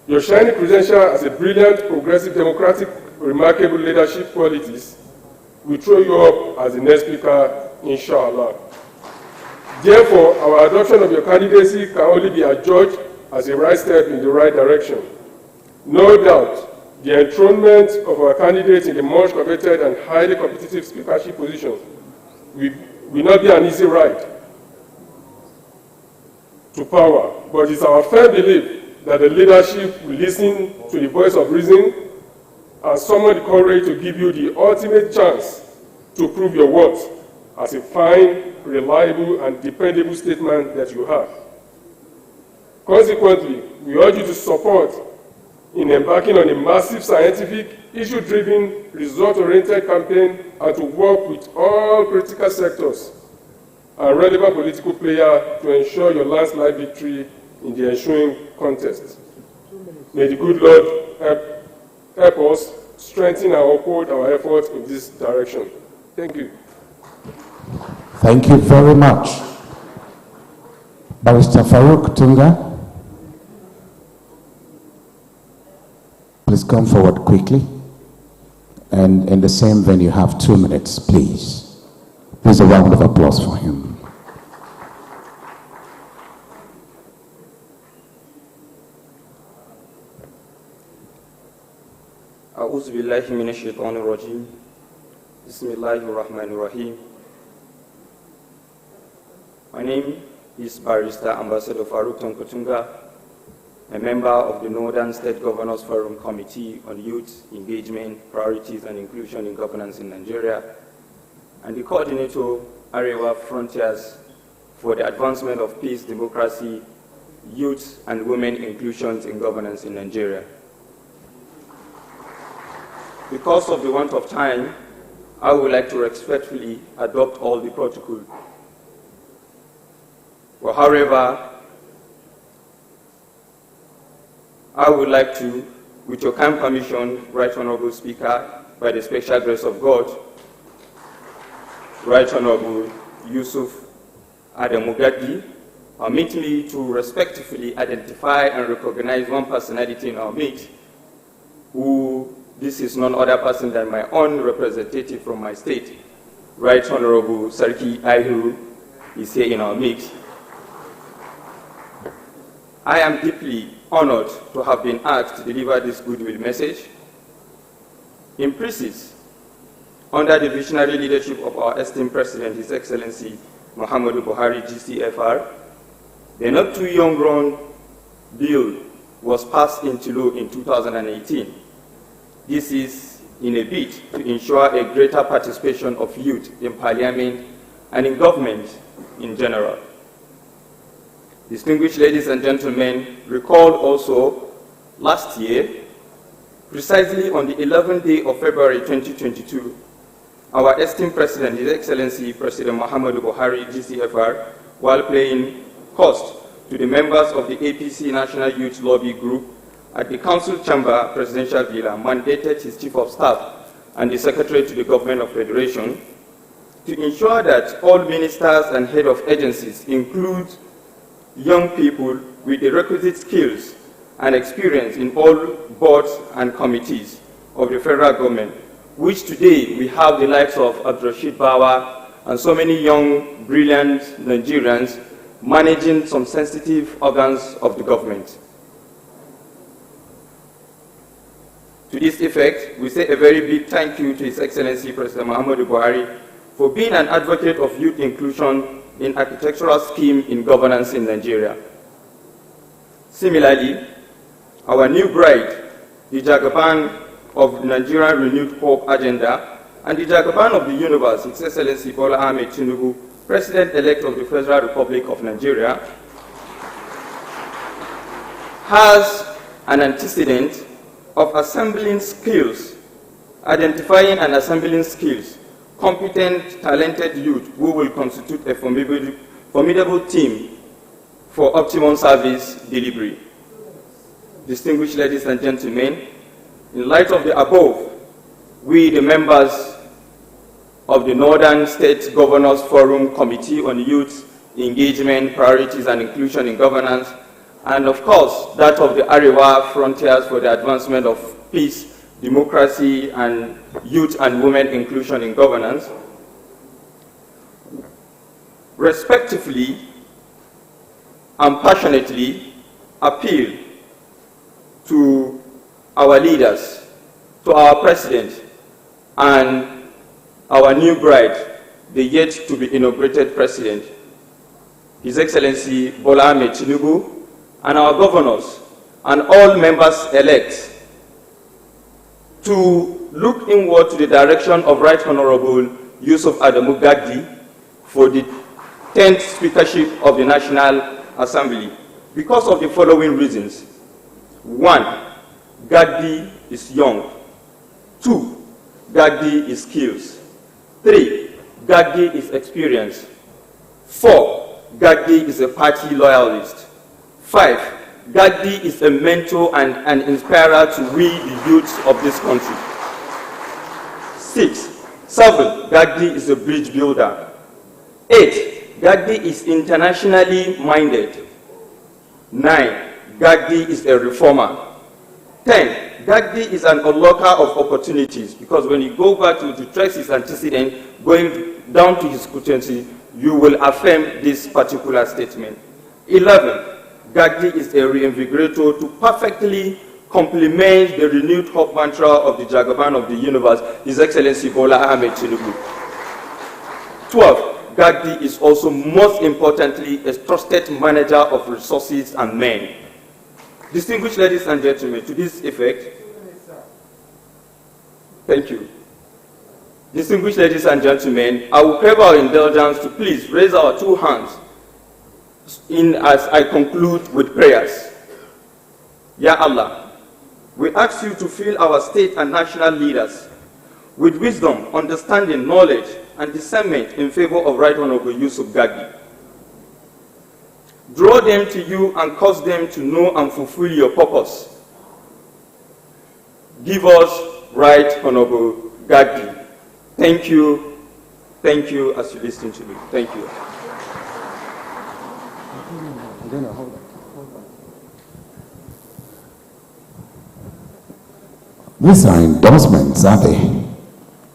Your shining credential as a brilliant, progressive, democratic, remarkable leadership qualities will throw you up as the next speaker, inshallah. Therefore, our adoption of your candidacy can only be adjudged as a right step in the right direction. No doubt, the enthronement of our candidate in the much coveted and highly competitive speakership position will not be an easy ride to power, but it's our firm belief that the leadership will listen to the voice of reason and summon the courage to give you the ultimate chance to prove your worth as a fine, reliable, and dependable statement that you have. Consequently, we urge you to support in embarking on a massive scientific, issue-driven, result-oriented campaign and to work with all critical sectors and relevant political players to ensure your landslide victory in the ensuing contest. May the good Lord help us strengthen and uphold our efforts in this direction. Thank you. Thank you very much. Barrister Farouk Tunga, please come forward quickly. And in the same vein, you have 2 minutes, please. Please a round of applause for him. أعوذ بالله من الشيطان الرجيم بسم الله الرحمن الرحيم. My name is Barrister Ambassador Farouk Tunga, a member of the Northern State Governors Forum Committee on Youth Engagement, Priorities and Inclusion in Governance in Nigeria, and the coordinator, Arewa Frontiers, for the advancement of peace, democracy, youth and women inclusions in governance in Nigeria. Because of the want of time, I would like to respectfully adopt all the protocol. Well, however, I would like to, with your kind permission, Right Honorable Speaker, by the special grace of God, Right Honorable Yusuf Adamugadi, permit me to respectfully identify and recognize one personality in our midst who, this is none other person than my own representative from my state, Right Honorable Sarki Aihu, is here in our midst. I am deeply honored to have been asked to deliver this goodwill message. In precise, under the visionary leadership of our esteemed President, His Excellency Muhammadu Buhari, GCFR, the not too young grown bill was passed into law in 2018. This is in a bid to ensure a greater participation of youth in Parliament and in government in general. Distinguished ladies and gentlemen, recall also last year, precisely on the 11th day of February 2022, our esteemed President, His Excellency President Muhammadu Buhari, GCFR, while paying host to the members of the APC National Youth Lobby Group at the Council Chamber Presidential Villa, mandated his Chief of Staff and the Secretary to the Government of Federation to ensure that all ministers and head of agencies include young people with the requisite skills and experience in all boards and committees of the federal government, which today we have the likes of Abdurrashid Bawa and so many young, brilliant Nigerians managing some sensitive organs of the government. To this effect, we say a very big thank you to His Excellency President Muhammadu Buhari for being an advocate of youth inclusion in architectural scheme in governance in Nigeria. Similarly, our new bride, the Jagaban of Nigerian Renewed Hope Agenda, and the Jagaban of the universe, His Excellency Bola Ahmed Tinubu, President-elect of the Federal Republic of Nigeria, has an antecedent of assembling skills, identifying and assembling skills, competent, talented youth who will constitute a formidable team for optimum service delivery. Distinguished ladies and gentlemen, in light of the above, we, the members of the Northern State Governors Forum Committee on Youth Engagement, Priorities and Inclusion in Governance, and of course, that of the Arewa Frontiers for the Advancement of Peace, Democracy, and Youth and Women Inclusion in Governance, respectively and passionately appeal to our leaders, to our President, and our new bride, the yet-to-be inaugurated President, His Excellency Bola Ahmed Tinubu, and our governors, and all members-elect, to look inward to the direction of Right Honorable Yusuf Adamu Gaddi for the 10th Speakership of the National Assembly, because of the following reasons. 1, Gaddi is young. 2, Gaddi is skills. 3, Gaddi is experienced. 4, Gaddi is a party loyalist. 5, Gaddi is a mentor and an inspirer to we, the youth of this country. 7, Gaddi is a bridge builder. 8, Gaddi is internationally minded. 9, Gaddi is a reformer. 10, Gaddi is an unlocker of opportunities, because when you go back to trace his antecedent, going down to his potency, you will affirm this particular statement. 11, Gaddi is a reinvigorator to perfectly complement the renewed hope mantra of the Jagaban of the universe, His Excellency Bola Ahmed Tinubu. 12, Gaddi is also most importantly a trusted manager of resources and men. Distinguished ladies and gentlemen, to this effect, thank you. Distinguished ladies and gentlemen, I will crave our indulgence to please raise our two hands as I conclude with prayers. Ya Allah, we ask you to fill our state and national leaders with wisdom, understanding, knowledge, and discernment in favor of Right Honorable Yusuf Gaddi. Draw them to you and cause them to know and fulfill your purpose. Give us Right Honorable Gaddi. Thank you as you listen to me. Thank you. These are endorsements, are they?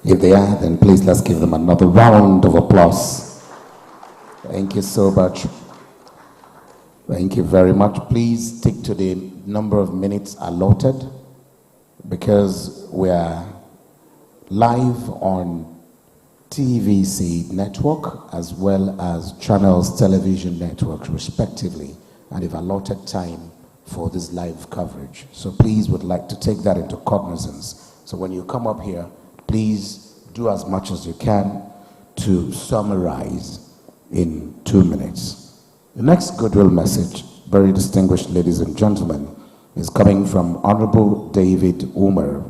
If they are, then please let's give them another round of applause. Thank you so much. Thank you very much. Please stick to the number of minutes allotted, because we are live on TVC network as well as Channels Television Network, respectively, and they've allotted time for this live coverage. So please would like to take that into cognizance. So when you come up here, please do as much as you can to summarize in 2 minutes. The next Goodwill message, very distinguished ladies and gentlemen, is coming from Honorable David Umar,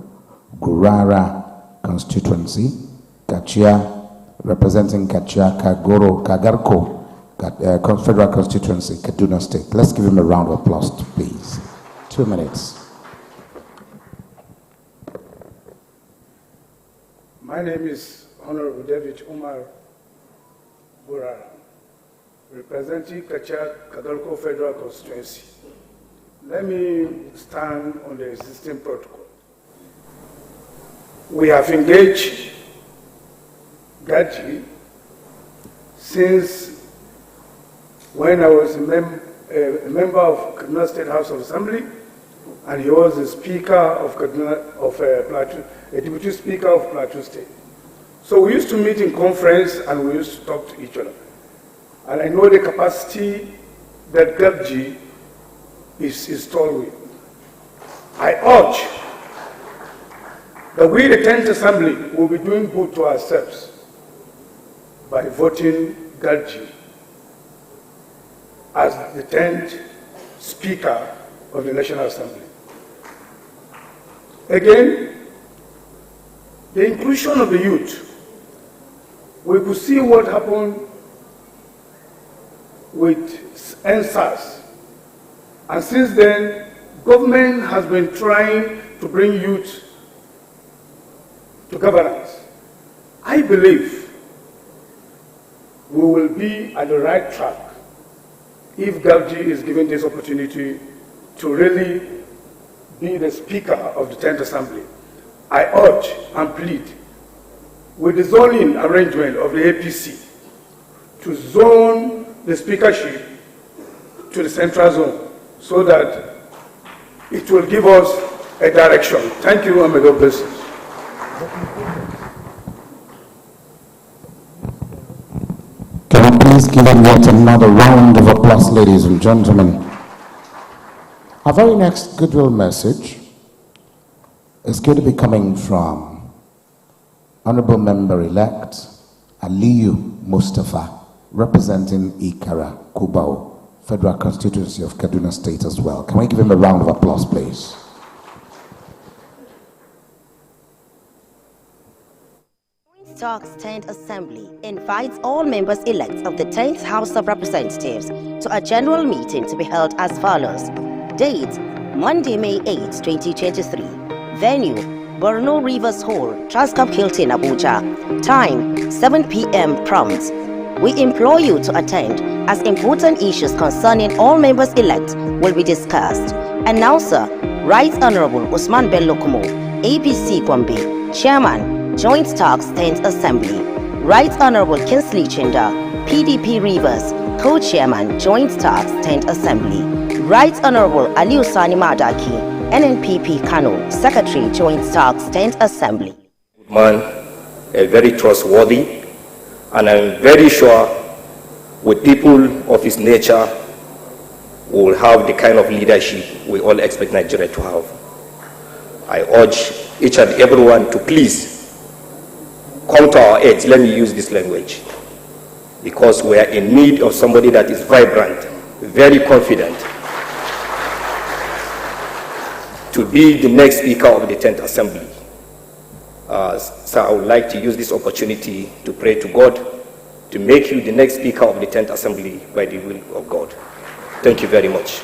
Gurara constituency, Kachia, representing Kachia Kagoro Kagarko, Federal constituency, Kaduna State. Let's give him a round of applause, please. 2 minutes. My name is Honorable David Umar Gurara, representing Kachia Kagarko Federal constituency. Let me stand on the existing protocol. We have engaged Gaddi since when I was a member of Kaduna State House of Assembly, and he was the Speaker of Plateau, a Deputy Speaker of Plateau State. So we used to meet in conference and we used to talk to each other. And I know the capacity that Gaddi is installed with. I urge that we, the 10th Assembly, will be doing good to ourselves by voting Gaddi as the 10th Speaker of the National Assembly. Again, the inclusion of the youth. We could see what happened with NSAS. And since then, government has been trying to bring youth to governance. I believe we will be at the right track if Gagdi is given this opportunity to really be the Speaker of the 10th Assembly, I urge and plead with the zoning arrangement of the APC to zone the speakership to the central zone so that it will give us a direction. Thank you, and may God bless you. Can we please give him yet another round of applause, ladies and gentlemen? Our very next Goodwill message is going to be coming from Honorable Member-elect Aliyu Mustafa, representing Ikara, Kubau, Federal Constituency of Kaduna State as well. Can we give him a round of applause, please? Talks 10th Assembly invites all members-elect of the 10th House of Representatives to a general meeting to be held as follows. Date, Monday, May 8, 2023. Venue, Borno Rivers Hall, Transcorp Hilton, Abuja. Time, 7 p.m. prompt. We implore you to attend as important issues concerning all members-elect will be discussed. Announcer, Right Honorable Usman Bello Kumo, APC Gombe, Chairman, Joint Talks 10th Assembly. Right Honorable Kinsley Chinda, PDP Rivers, Co-Chairman, Joint Talks 10th Assembly. Right Honorable Aliu Sani Madaki, NNPP Kano, Secretary, Joint Talks 10th Assembly. Man, a very trustworthy, and I'm very sure with people of his nature we will have the kind of leadership we all expect Nigeria to have. I urge each and everyone to please come to our aid, let me use this language, because we are in need of somebody that is vibrant, very confident, to be the next Speaker of the 10th Assembly. So I would like to use this opportunity to pray to God to make you the next Speaker of the 10th Assembly by the will of God. Thank you very much.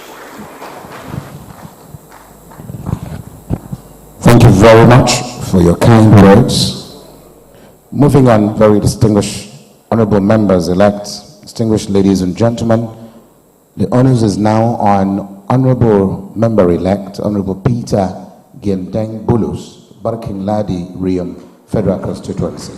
Thank you very much for your kind words. Moving on, very distinguished honorable members-elect, distinguished ladies and gentlemen, the honors is now on honorable member-elect, Honorable Peter Gendeng Bulus, Barking Ladi, Riam, Federal Constituency.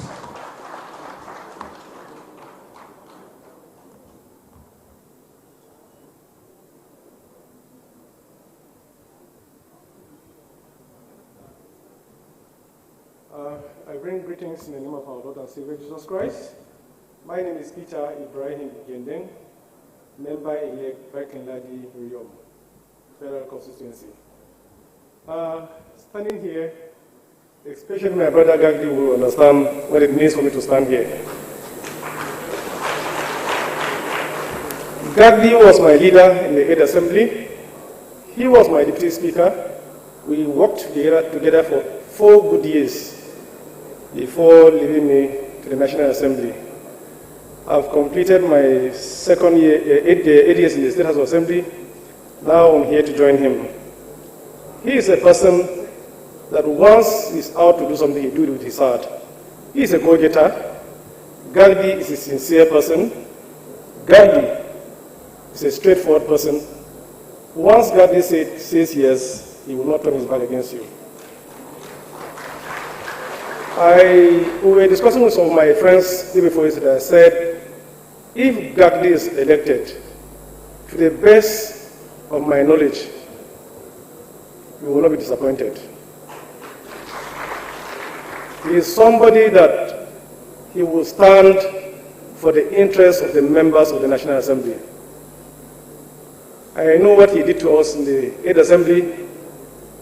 I bring greetings in the name of our Lord and Savior Jesus Christ. My name is Peter Ibrahim Gendeng, member-elect Barking-Ladi Riom, Federal Constituency. Standing here, especially my brother Gagdi will understand what it means for me to stand here. Gagdi was my leader in the 8th Assembly. He was my deputy speaker. We worked together for 4 good years before leaving me to the National Assembly. I've completed my second year, 8 years in the State House of Assembly. Now I'm here to join him. He is a person that once he's out to do something, he do it with his heart. He is a go-getter. Gandhi is a sincere person. Gandhi is a straightforward person. Once Gandhi says yes, he will not turn his back against you. We were discussing with some of my friends before yesterday. I said, if Gagdi is elected, to the best of my knowledge, we will not be disappointed. He is somebody that he will stand for the interests of the members of the National Assembly. I know what he did to us in the 8th Assembly.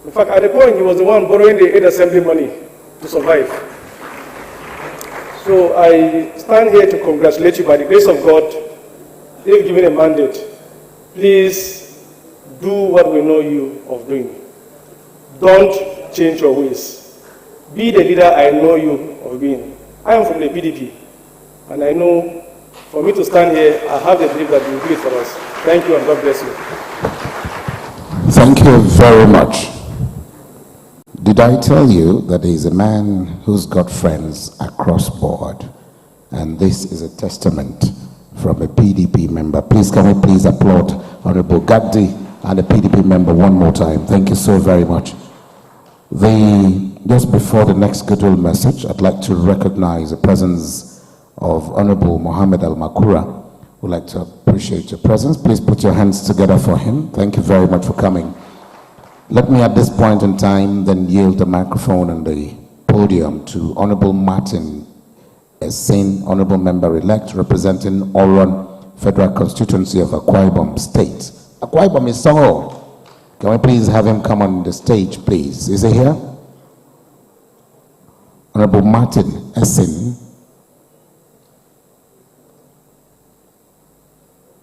In fact, at the point, he was the one borrowing the 8th Assembly money to survive. So I stand here to congratulate you by the grace of God. If given a mandate, please do what we know you of doing. Don't change your ways. Be the leader I know you of being. I am from the PDP, and I know for me to stand here, I have the belief that you will do it for us. Thank you, and God bless you. Thank you very much. Did I tell you that there is a man who's got friends across board? And this is a testament from a PDP member. Please, can we please applaud Honorable Gagdi and the PDP member one more time? Thank you so very much. Just before the next Goodwill message, I'd like to recognize the presence of Honorable Mohammed Al-Makura. We'd like to appreciate your presence. Please put your hands together for him. Thank you very much for coming. Let me at this point in time then yield the microphone and the podium to Honorable Martin Essien, Honorable Member-elect representing Oron Federal Constituency of Akwa Ibom State. Akwa Ibom is Songo. Can we please have him come on the stage, please? Is he here? Honorable Martin Essien.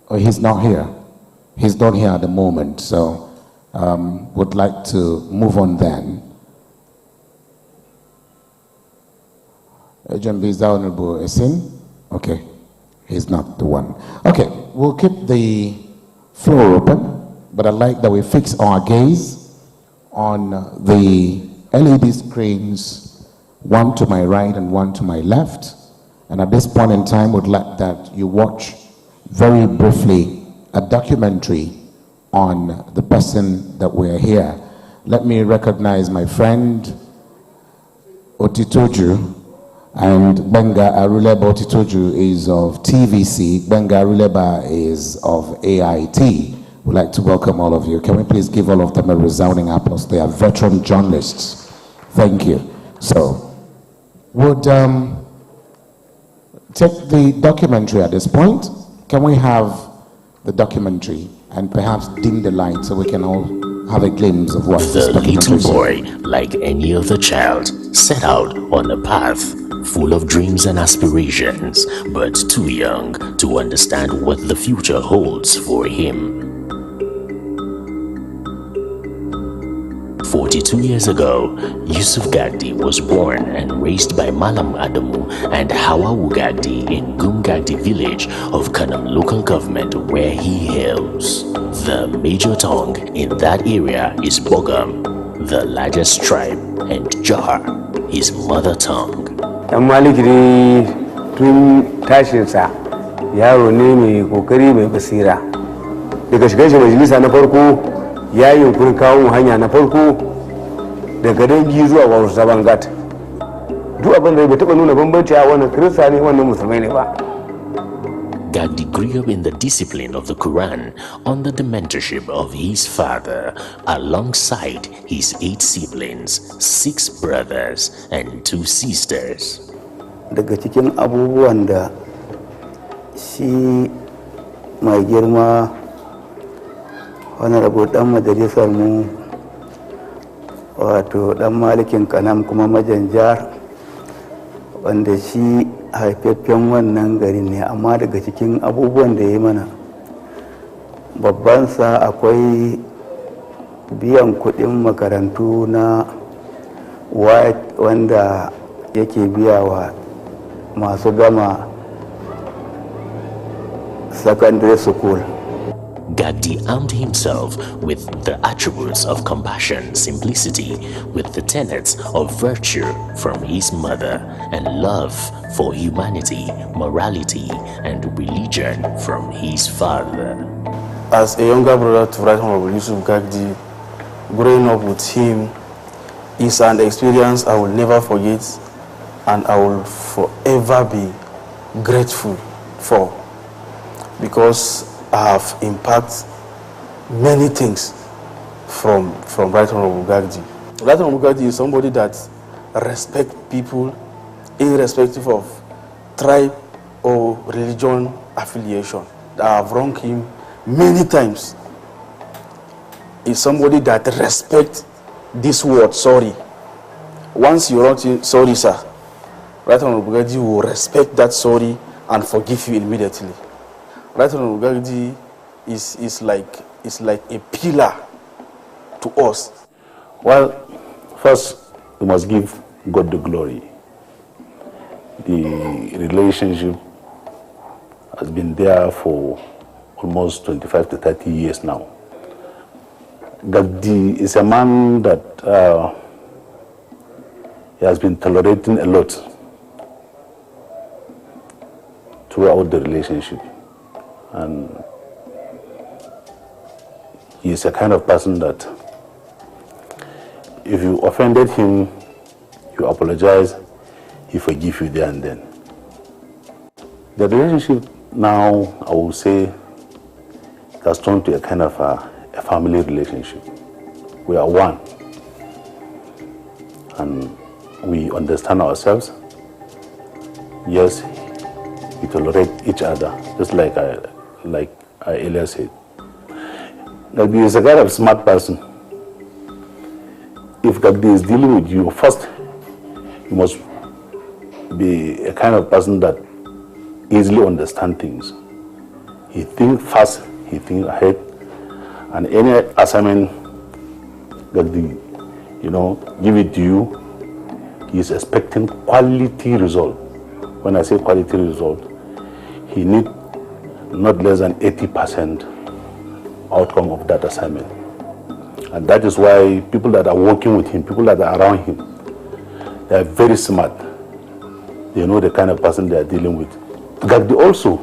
Oh, he's not here. He's not here at the moment, so would like to move on then. Agent B, is that Honorable Essien? Okay, he's not the one. Okay, we'll keep the floor open, but I'd like that we fix our gaze on the LED screens, one to my right and one to my left. And at this point in time, would like that you watch very briefly a documentary on the person that we're here. Let me recognize my friend Otitoju, and Benga Aruleba Otitoju is of TVC. Benga Aruleba is of AIT. We'd like to welcome all of you. Can we please give all of them a resounding applause? They are veteran journalists. Thank you. So, would take the documentary at this point. Can we have the documentary and perhaps dim the light so we can all have a glimpse of what this documentary is? The little boy, like any other child, set out on a path full of dreams and aspirations, but too young to understand what the future holds for him. 42 years ago, Yusuf Gagdi was born and raised by Malam Adamu and Hawawu Gagdi in Gum Gagdi village of Kanam local government, where he hails. The major tongue in that area is Bogam, the largest tribe, and Jahar, his mother tongue. Malikiri tun tashinsa yaro ne mai kokari mai basira. Daga shigar shi majalisa na farko ya yi yunkurin kawo hanya na farko daga dangi zuwa wasu sabangat. Duk abin da bai taɓa nuna bambanci a wannan Kirista ne wannan musulmai ne ba. Gagdi grew up in the discipline of the Quran under the mentorship of his father, alongside his 8 siblings, 6 brothers and 2 sisters. Daga cikin abubuwan da shi mai girma honorable dan majalisar mu wato dan malikin kanam kuma majanjar wanda shi haifaffen wannan garin ne, amma daga cikin abubuwan da ya yi mana babbansa akwai biyan kudin makarantu na wanda yake biya wa masu gama secondary school. Gagdi armed himself with the attributes of compassion, simplicity, with the tenets of virtue from his mother, and love for humanity, morality, and religion from his father. As a younger brother to Right Honorable Yusuf Gagdi, growing up with him is an experience I will never forget, and I will forever be grateful for, because I have impacted many things from Right Honorable Gagdi. Right Honorable Gagdi is somebody that respects people irrespective of tribe or religion affiliation. I have wronged him many times. Is somebody that respects this word, sorry. Once you wrong him, sorry sir, Right Honorable Gagdi will respect that sorry and forgive you immediately. Right Honorable Gagdi is like a pillar to us. Well, first we must give God the glory. The relationship has been there for almost 25 to 30 years now. Gagdi is a man that he has been tolerating a lot throughout the relationship. And he is a kind of person that if you offended him, you apologize, he forgives you there and then. The relationship now, I will say, has turned to a kind of a family relationship. We are one, and we understand ourselves. Yes, we tolerate each other, just like I earlier said. Now, he is a kind of smart person. If Gagdi is dealing with you, first, you must be a kind of person that easily understands things. He thinks fast, he thinks ahead, and any assignment Gagdi, give it to you, he is expecting quality result. When I say quality result, he needs not less than 80% outcome of that assignment. And that is why people that are working with him, people that are around him, they are very smart. They know the kind of person they are dealing with. Gagdi also,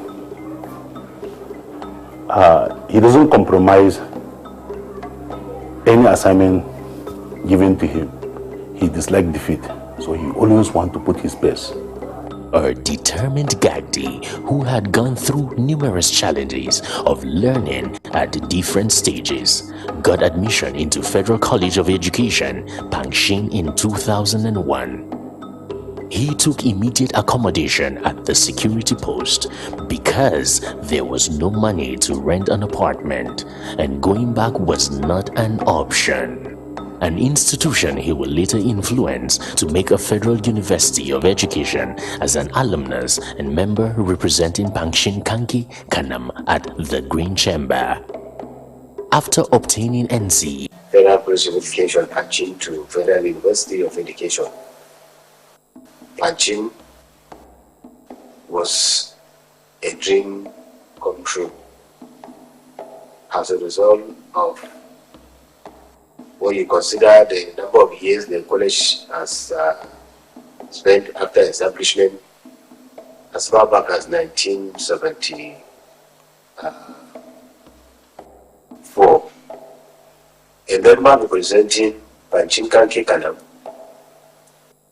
he doesn't compromise any assignment given to him. He dislikes defeat, so he always wants to put his best. A determined Gagdi who had gone through numerous challenges of learning at different stages, got admission into Federal College of Education, Pangshin in 2001. He took immediate accommodation at the security post because there was no money to rent an apartment and going back was not an option. An institution he will later influence to make a Federal University of Education as an alumnus and member representing Pangshin Kanki Kanam at the Green Chamber. After obtaining NC, Federal College of Education, Pangshin to Federal University of Education. Pangshin was a dream come true as a result of what you consider the number of years the college has spent after establishment as far back as 1974. A member representing Pangshin Kanki Kanam,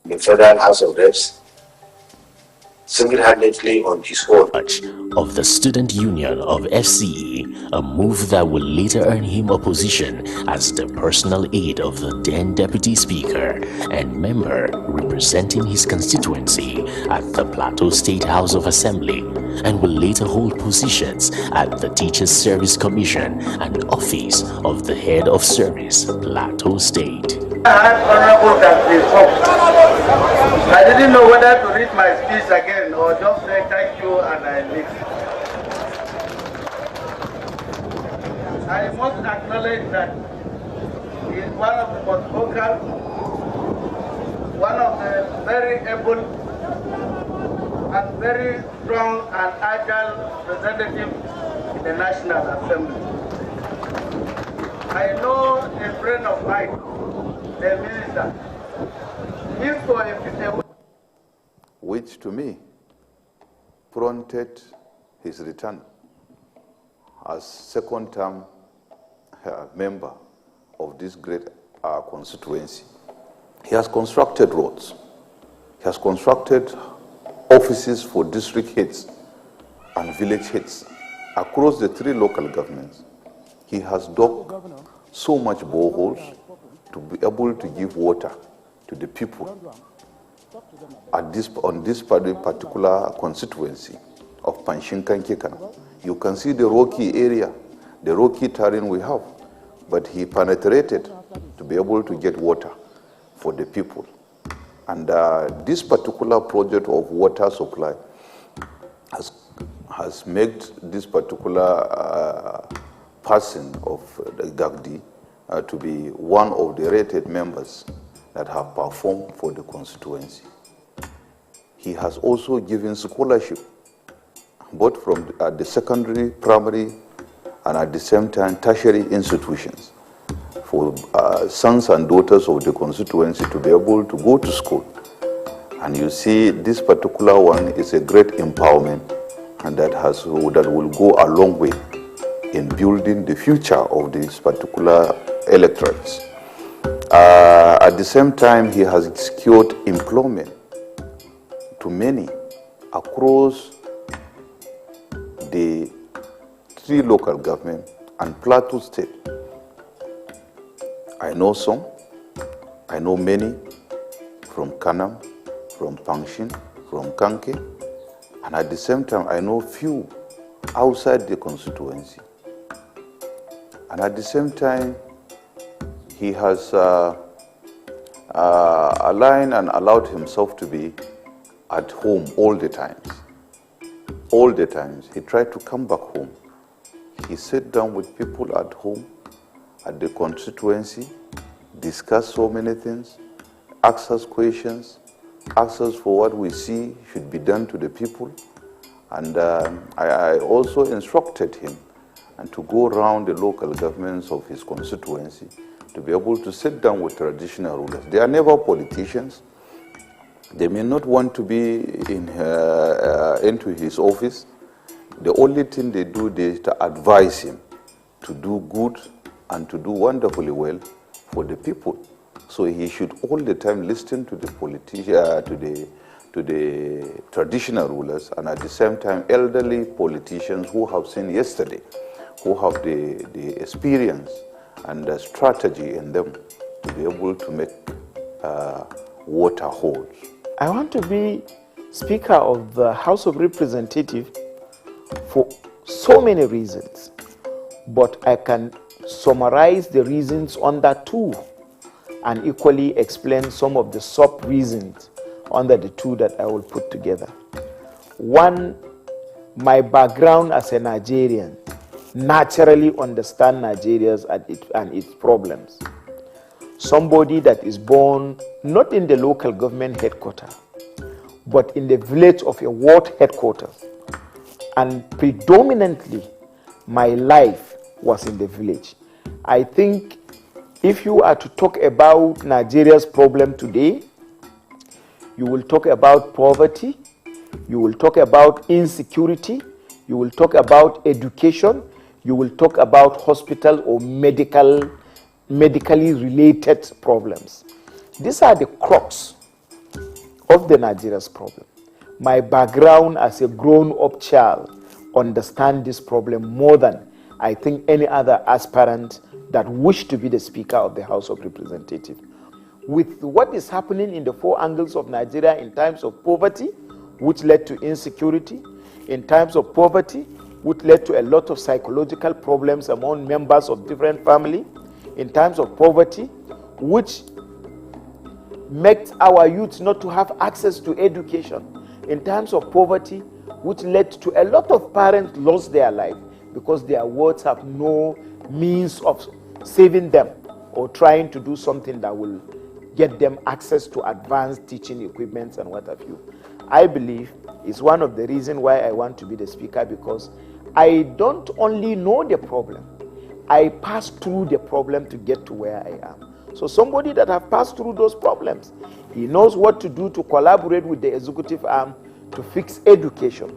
the Federal House of Reps, single-handedly on his own of the Student Union of FCE, a move that will later earn him a position as the personal aide of the then Deputy Speaker and member representing his constituency at the Plateau State House of Assembly, and will later hold positions at the Teachers Service Commission and Office of the Head of Service, Plateau State. I didn't know whether to read my speech again or just say thank you and I leave. I must acknowledge that he is one of the most vocal, one of the very able and very strong and agile representatives in the National Assembly. I know a friend of mine, the minister, which to me prompted his return as second-term member of this great constituency. He has constructed roads. He has constructed offices for district heads and village heads across the 3 local governments. He has dug so much boreholes to be able to give water to the people on this particular constituency of Pangshin Kanki Kanam. You can see the rocky area, the rocky terrain we have, but he penetrated to be able to get water for the people. And this particular project of water supply has made this particular person of the Gagdi to be one of the rated members that have performed for the constituency. He has also given scholarship, both from the secondary, primary, and at the same time tertiary institutions, for sons and daughters of the constituency to be able to go to school. And you see, this particular one is a great empowerment and that will go a long way in building the future of these particular electorates. At the same time, he has secured employment to many across the 3 local governments and Plateau State. I know some, I know many from Kanam, from Pangshin, from Kanke, and at the same time I know few outside the constituency. And at the same time, he has aligned and allowed himself to be at home all the times. All the times. He tried to come back home. He sat down with people at home, at the constituency, discussed so many things, asked us questions, asked us for what we see should be done to the people. And I also instructed him and to go around the local governments of his constituency to be able to sit down with traditional rulers. They are never politicians. They may not want to be into his office. The only thing they do is to advise him to do good and to do wonderfully well for the people. So he should all the time listen to the to the traditional rulers, and at the same time elderly politicians who have seen yesterday, who have the experience and the strategy in them to be able to make water holds. I want to be Speaker of the House of Representatives for so many reasons, but I can summarize the reasons under 2 and equally explain some of the sub-reasons under the 2 that I will put together. 1, my background as a Nigerian naturally understand Nigeria and its problems. Somebody that is born not in the local government headquarters, but in the village of a ward headquarters. And predominantly, my life was in the village. I think if you are to talk about Nigeria's problem today, you will talk about poverty, you will talk about insecurity, you will talk about education, you will talk about hospital or medically related problems. These are the crux of the Nigeria's problem. My background as a grown-up child understands this problem more than I think any other aspirant that wish to be the Speaker of the House of Representatives. With what is happening in the 4 angles of Nigeria in times of poverty, which led to insecurity, in times of poverty, which led to a lot of psychological problems among members of different families, in times of poverty, which makes our youth not to have access to education, in times of poverty, which led to a lot of parents lost their life because their wards have no means of saving them or trying to do something that will get them access to advanced teaching equipment and what have you. I believe it's one of the reasons why I want to be the Speaker, because I don't only know the problem, I passed through the problem to get to where I am. So somebody that have passed through those problems, he knows what to do to collaborate with the executive arm to fix education.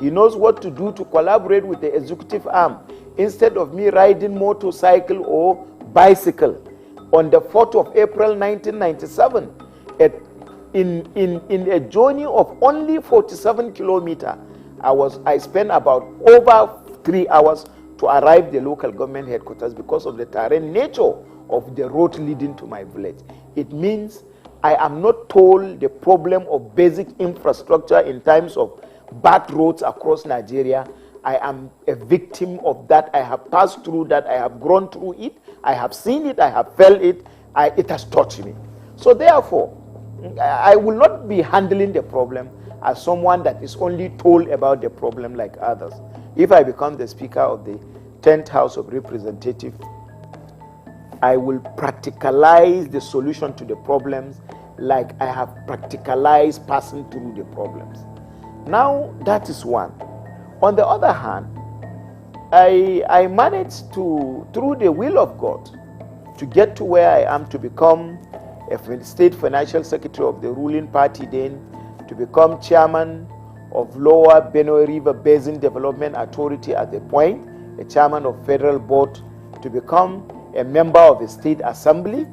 He knows what to do to collaborate with the executive arm. Instead of me riding motorcycle or bicycle, on the 4th of April 1997, in a journey of only 47 kilometers, I spent about over 3 hours to arrive the local government headquarters because of the terrain nature of the road leading to my village. It means I am not told the problem of basic infrastructure in terms of bad roads across Nigeria. I am a victim of that. I have passed through that. I have grown through it. I have seen it. I have felt it. It has touched me. So therefore, I will not be handling the problem as someone that is only told about the problem like others. If I become the Speaker of the 10th House of Representatives, I will practicalize the solution to the problems like I have practicalized passing through the problems. Now, that is one. On the other hand, I managed to, through the will of God, to get to where I am, to become a state financial secretary of the ruling party then, to become chairman of Lower Benue River Basin Development Authority at the point, a chairman of Federal Board, to become a member of the State Assembly,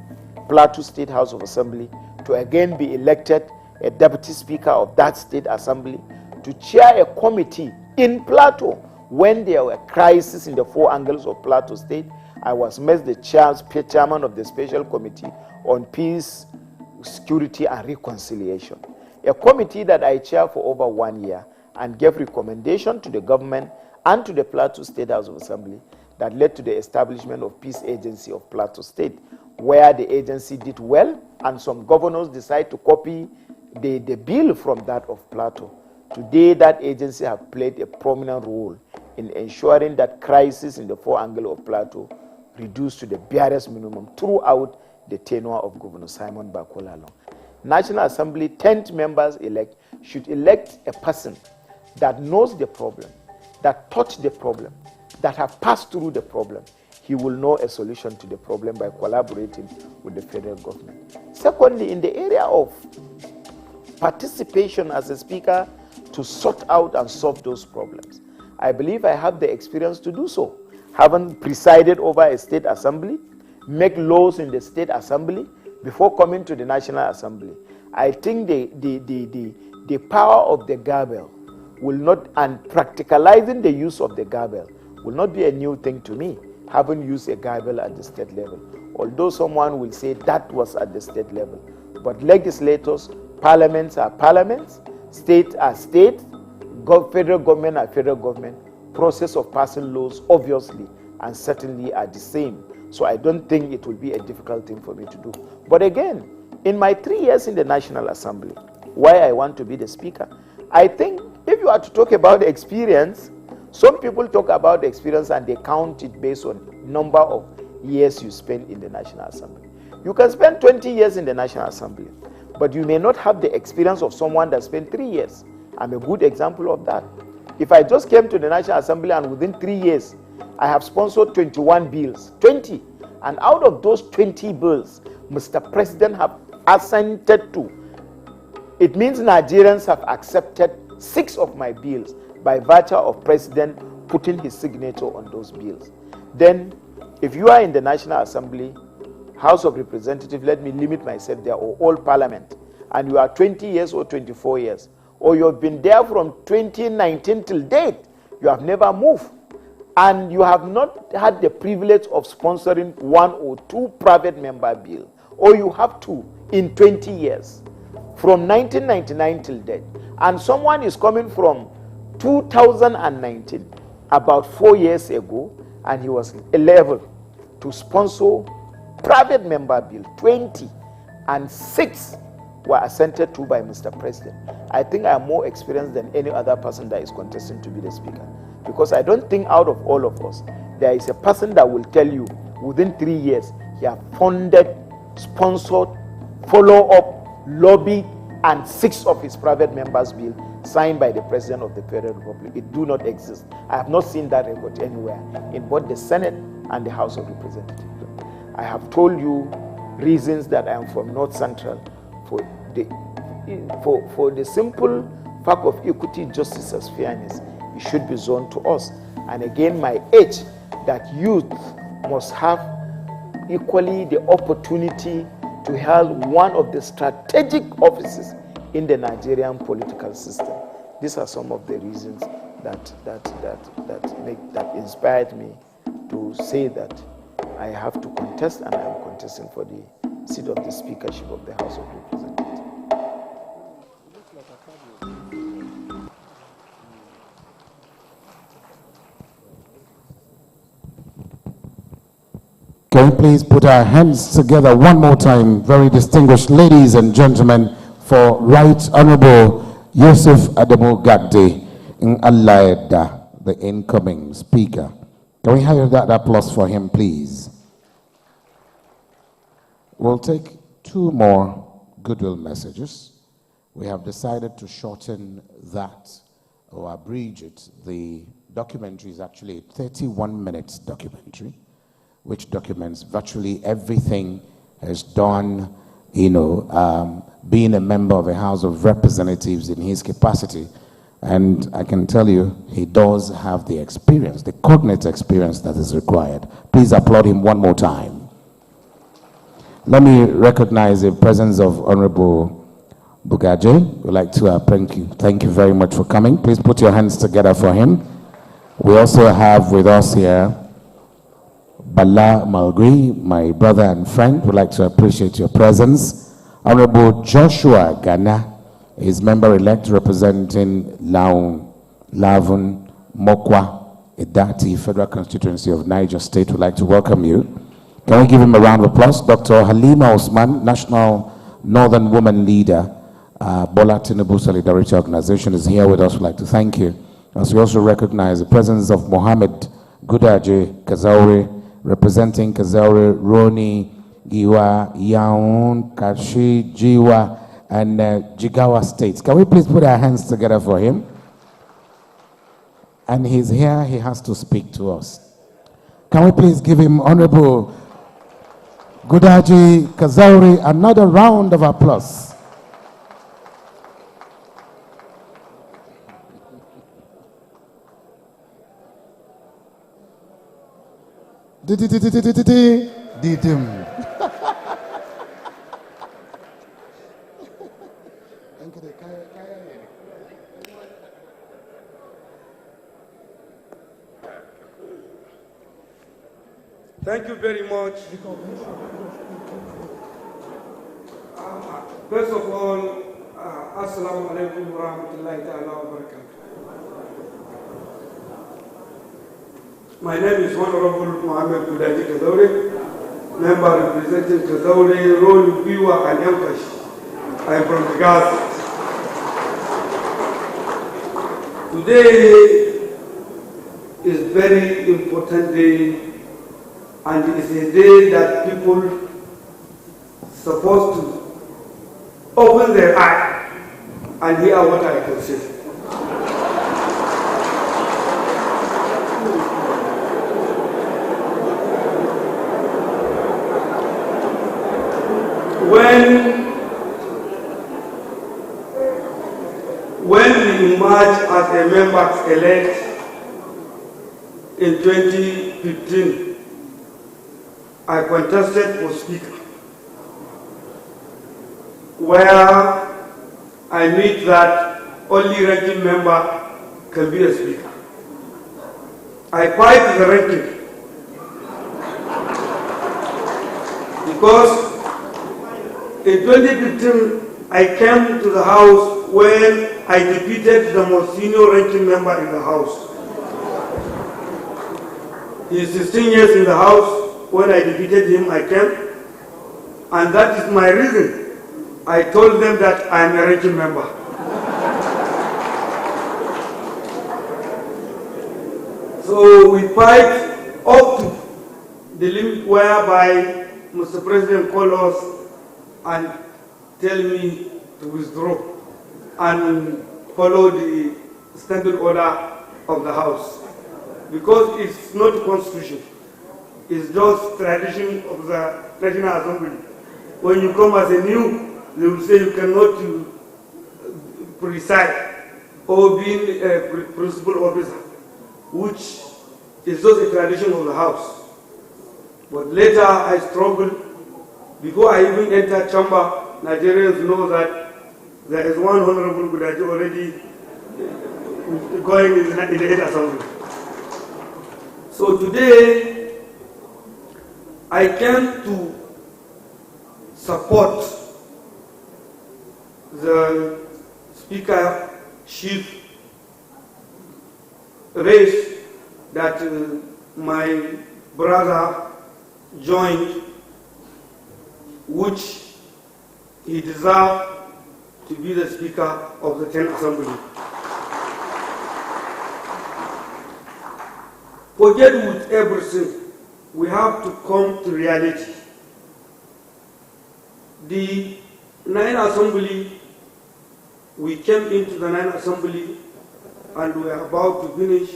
Plateau State House of Assembly, to again be elected a deputy speaker of that State Assembly, to chair a committee in Plateau when there were crises in the four angles of Plateau State. I was made the chairman of the Special Committee on Peace, Security and Reconciliation, a committee that I chaired for over 1 year and gave recommendation to the government and to the Plateau State House of Assembly that led to the establishment of Peace Agency of Plateau State, where the agency did well and some governors decided to copy the bill from that of Plateau. Today, that agency has played a prominent role in ensuring that crisis in the four angle of Plateau reduced to the barest minimum throughout the tenure of Governor Simon Bakola. National Assembly 10th members elect should elect a person that knows the problem, that taught the problem, that have passed through the problem. He will know a solution to the problem by collaborating with the federal government. Secondly, in the area of participation as a speaker to sort out and solve those problems, I believe I have the experience to do so. Having presided over a state assembly, make laws in the state assembly before coming to the National Assembly, I think the power of the gavel will not, and practicalizing the use of the gavel will not be a new thing to me, having used a gavel at the state level. Although someone will say that was at the state level. But legislators, parliaments are parliaments, states are states, federal government are federal government. Process of passing laws obviously and certainly are the same. So I don't think it will be a difficult thing for me to do. But again, in my 3 years in the National Assembly, why I want to be the speaker, I think if you are to talk about experience, some people talk about experience and they count it based on number of years you spend in the National Assembly. You can spend 20 years in the National Assembly, but you may not have the experience of someone that spent 3 years. I'm a good example of that. If I just came to the National Assembly and within 3 years, I have sponsored 21 bills, 20. And out of those 20 bills, Mr. President have assented to. It means Nigerians have accepted 6 of my bills by virtue of President putting his signature on those bills. Then, if you are in the National Assembly, House of Representatives, let me limit myself there, or all Parliament, and you are 20 years or 24 years, or you have been there from 2019 till date, you have never moved, and you have not had the privilege of sponsoring 1 or 2 private member bills, or you have 2 in 20 years, from 1999 till date, and someone is coming from 2019, about 4 years ago, and he was able to sponsor private member bill, 20, and 6 were assented to by Mr. President. I think I am more experienced than any other person that is contesting to be the speaker. Because I don't think out of all of us, there is a person that will tell you within 3 years, he has funded, sponsored, follow up, lobbied, and 6 of his private members' bill signed by the President of the Federal Republic. It do not exist. I have not seen that record anywhere in both the Senate and the House of Representatives. I have told you reasons that I am from North Central for the simple fact of equity, justice, and fairness. It should be zoned to us. And again, my age, that youth must have equally the opportunity to hold one of the strategic offices in the Nigerian political system. These are some of the reasons that inspired me to say that I have to contest, and I am contesting for the seat of the speakership of the House of Representatives. Can we please put our hands together one more time, very distinguished ladies and gentlemen, for Right Honorable Yusuf Adamu Gagdi Alaeda, the incoming speaker. Can we have that applause for him, please? We'll take 2 more Goodwill messages. We have decided to shorten that or abridge it. The documentary is actually a 31-minute documentary, which documents virtually everything has done, being a member of the House of Representatives in his capacity And I can tell you, he does have the experience, the cognate experience that is required. Please applaud him one more time. Let me recognize the presence of Honorable Bugaje. We'd like to thank you. Thank you very much for coming. Please put your hands together for him. We also have with us here Bala Malgui, my brother and friend. We'd like to appreciate your presence. Honorable Joshua Ghana is member-elect representing Lavun Mokwa Idati Federal Constituency of Niger State. We'd like to welcome you. Can we give him a round of applause? Dr. Halima Osman, National Northern Woman Leader, Bola Tinubu Solidarity Organization, is here with us. We'd like to thank you. As we also recognize the presence of Mohammed Gudaje Kazaure, representing Kazaure, Roni, Giwa, Yaun, Kashi, Jiwa, and Jigawa states. Can we please put our hands together for him? And he's here, he has to speak to us. Can we please give him Honorable Gudaji Kazauri another round of applause? Didim. Thank you very much. First of all, Assalamu alaikum wa rahmatullahi ta'ala wa barakatuh. My name is Honorable Mohammed Kudaji Kazaure, member representing Kazaure, Rolu, Biwa, and Yankash. I am from the Gaza. Today is very important day, and it's a day that people supposed to open their eye and hear what I can say. When we emerged as a member-elect in 2015, I contested for speaker, where I meet that only ranking member can be a speaker. I fight the ranking because in 2015 I came to the house when I defeated the most senior ranking member in the house. He is 16 years in the house. When I defeated him, I came, and that is my reason. I told them that I am a ranking member. So we fight up to the limit whereby Mr. President calls us and tell me to withdraw and follow the standing order of the House. Because it's not a constitution. It's just tradition of the National Assembly. When you come as a new, they will say you cannot preside or be a principal officer, which is just a tradition of the House. But later I struggled. Before I even enter chamber, Nigerians know that there is one Honorable Gudaji already going in the 8th Assembly. So today, I came to support the speakership race that my brother joined, which he deserved to be the Speaker of the 10th Assembly. Forget with everything. We have to come to reality. The 9th Assembly, we came into the 9th Assembly and we are about to finish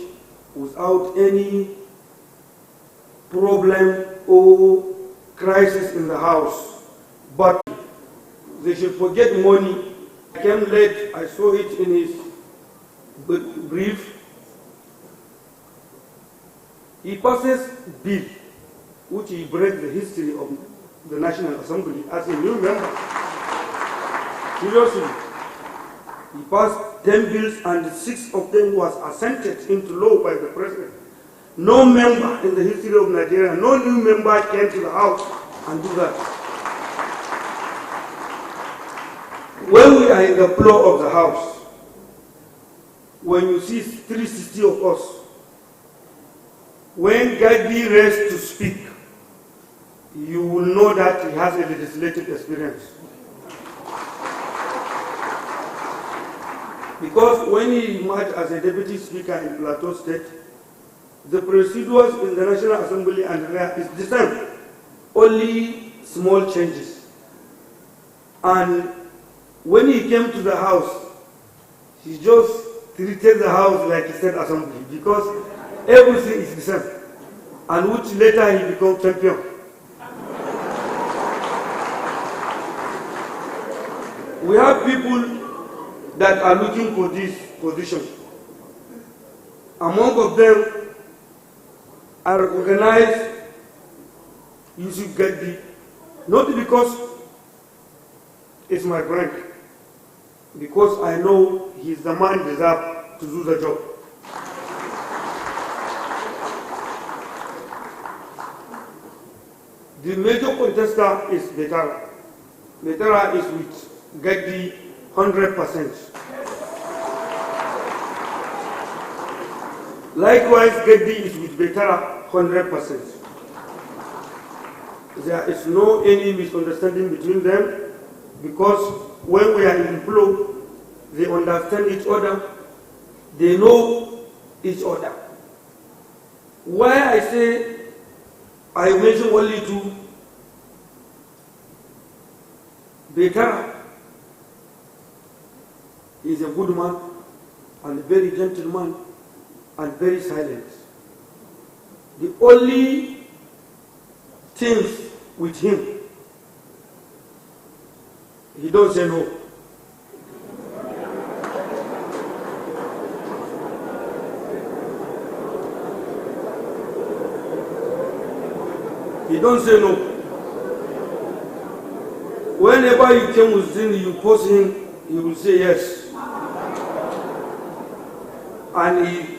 without any problem or crisis in the House. But they should forget money. I came late, I saw it in his brief. He passes bill which he breaks the history of the National Assembly as a new member. Seriously. He passed 10 bills and 6 of them was assented into law by the president. No member in the history of Nigeria, no new member came to the house and do that. When we are in the floor of the house, when you see 360 of us, when Gadi rests to speak, you will know that he has a legislative experience. Because when he emerged as a deputy speaker in Plateau State, the procedures in the National Assembly and there is the same, only small changes. And when he came to the house, he just treated the house like a state assembly because everything is the same. And which later he became champion. We have people that are looking for this position. Among of them, I recognize Yusuf Gadi, not because it's my friend, because I know he's the man deserved to do the job. The major contestant is Betara. Betara is with Gadi 100%. Likewise, Gadi is with Betara 100%. There is no any misunderstanding between them because when we are in flow, they understand each other, they know each other. Why I say I mention only two, Betara is a good man and a very gentle man and very silent. The only things with him, he don't say no. He don't say no. Whenever you came with him, you pose him, he will say yes. And he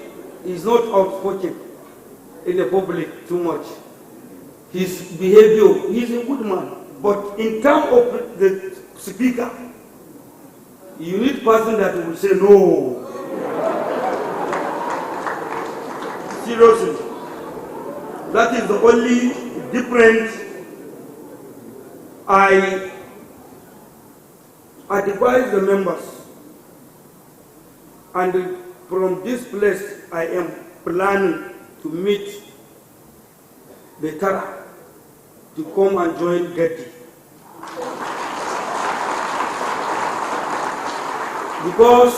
is not outspoken in the public too much. His behavior, he is a good man. But in terms of the speaker, you need person that will say no. Seriously. That is the only difference. I advise the members, and from this place I am planning to meet Betara to come and join Gadi. Because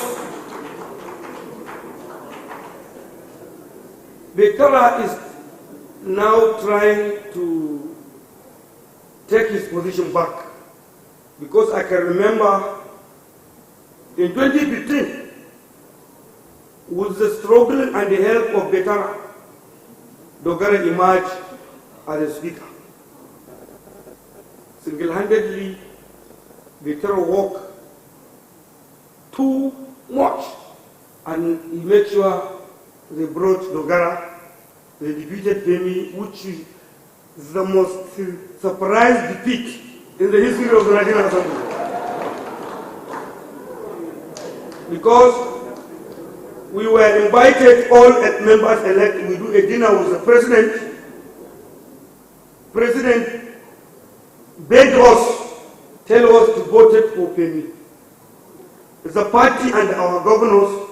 Betara is now trying to take his position back. Because I can remember in 2015, with the struggle and the help of Betara, Dogara emerged as a speaker. Single-handedly, Betara worked too much, and he made sure they brought Dogara, they defeated Femi, which is the most surprise defeat in the history of the National Assembly. Because we were invited, all members elect, we do a dinner with the president. President begged us, tell us to vote for Femi. The party and our governors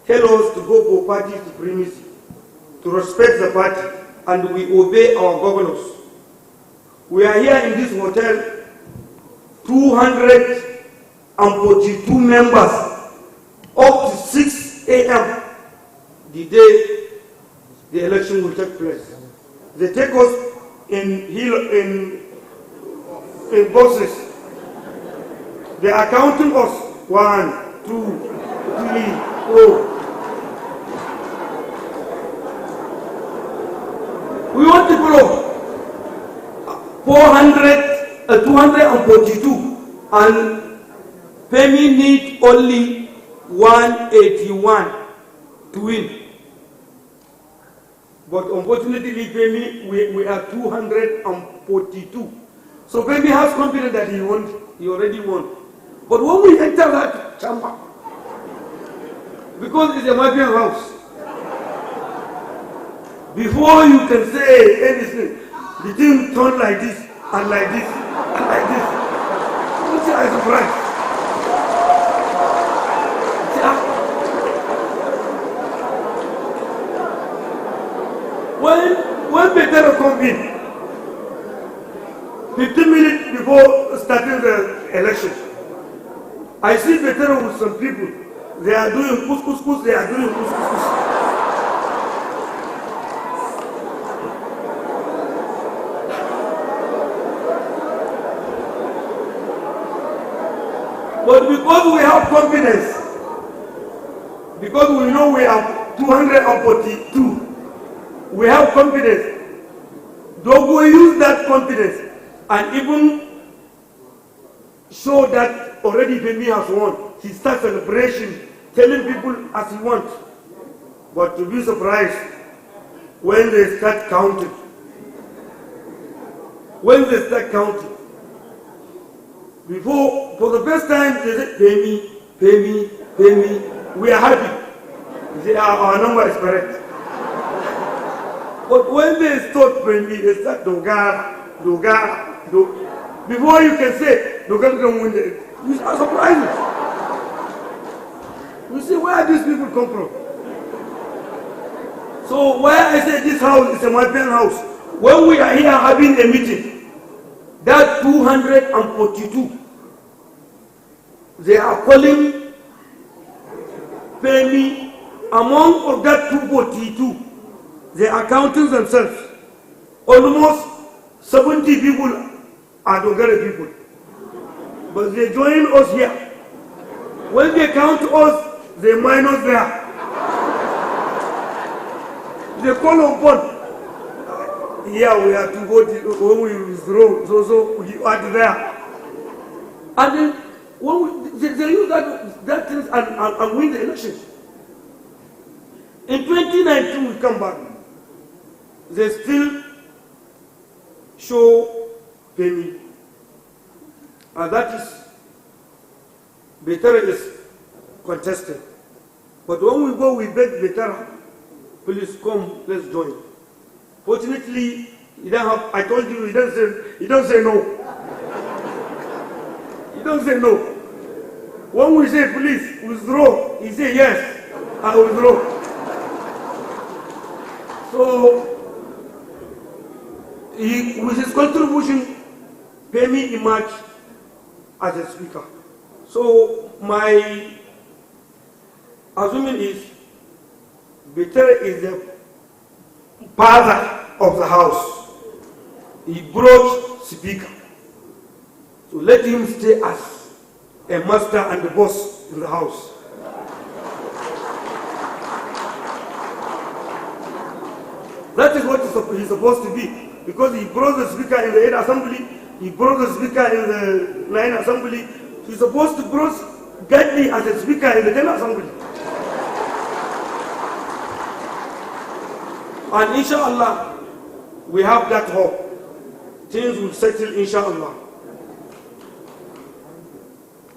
tell us to go for party supremacy, to respect the party, and we obey our governors. We are here in this hotel, 242 members, up to 6 a.m. the day the election will take place. They take us in boxes. They are counting us. 1, 2, 3, 4. 242, and Femi need only 181 to win. But unfortunately, Femi, we are 242. So Femi has confidence that he won, he already won. But when we enter that chamber, because it's a mafia house, before you can say anything, the thing turn like this, and like this, and like this. You see, I'm surprised. When Petero come in, 15 minutes before starting the election, I see Petero with some people. They are doing couscous, they are doing couscous. But because we have confidence, because we know we have 242, we have confidence. Though we use that confidence and even show that already Femi has won, he starts celebration, telling people as he wants. But to be surprised when they start counting. When they start counting. Before, for the first time, they said, Femi, Femi, Femi. We are happy. They say, our number is correct. But when they start Femi, they start Doga. Before you can say, Doga don't win it, you are surprised. You see, where these people come from? So why I say this house is a Mafian house, when we are here having a meeting, that 242, they are calling Femi. Among of that 242, they are counting themselves. Almost 70 people are Dogara people. But they join us here. When they count us, they minus there. They call upon. Here we have to go when we withdraw, so we add there. And then when they use that things and win the election. In 2019 we come back. They still show Femi. And that is Betara is contested. But when we go, we beg Betara, please come, let's join. Fortunately, he don't have, I told you, he don't say no. He don't say no. When we say, please, withdraw, he say, yes, I withdraw. So, with his contribution, Femi emerged as a speaker. So, my assuming is, Betara is the father of the house. He brought speaker. So let him stay as a master and the boss in the house. That is what he's supposed to be. Because he brought the speaker in the 8th assembly, he brought the speaker in the 9th assembly. He's supposed to guide me as a speaker in the 10th assembly. And inshallah, we have that hope. Things will settle, inshallah.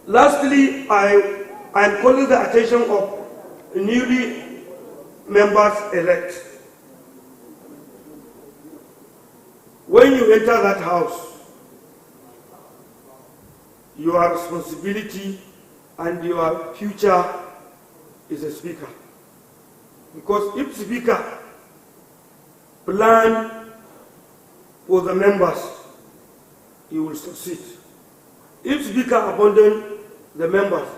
Lastly, I am calling the attention of newly members elect. When you enter that house, your responsibility and your future is a speaker. Because if speaker plan for the members, you will succeed. If speaker abandon the members,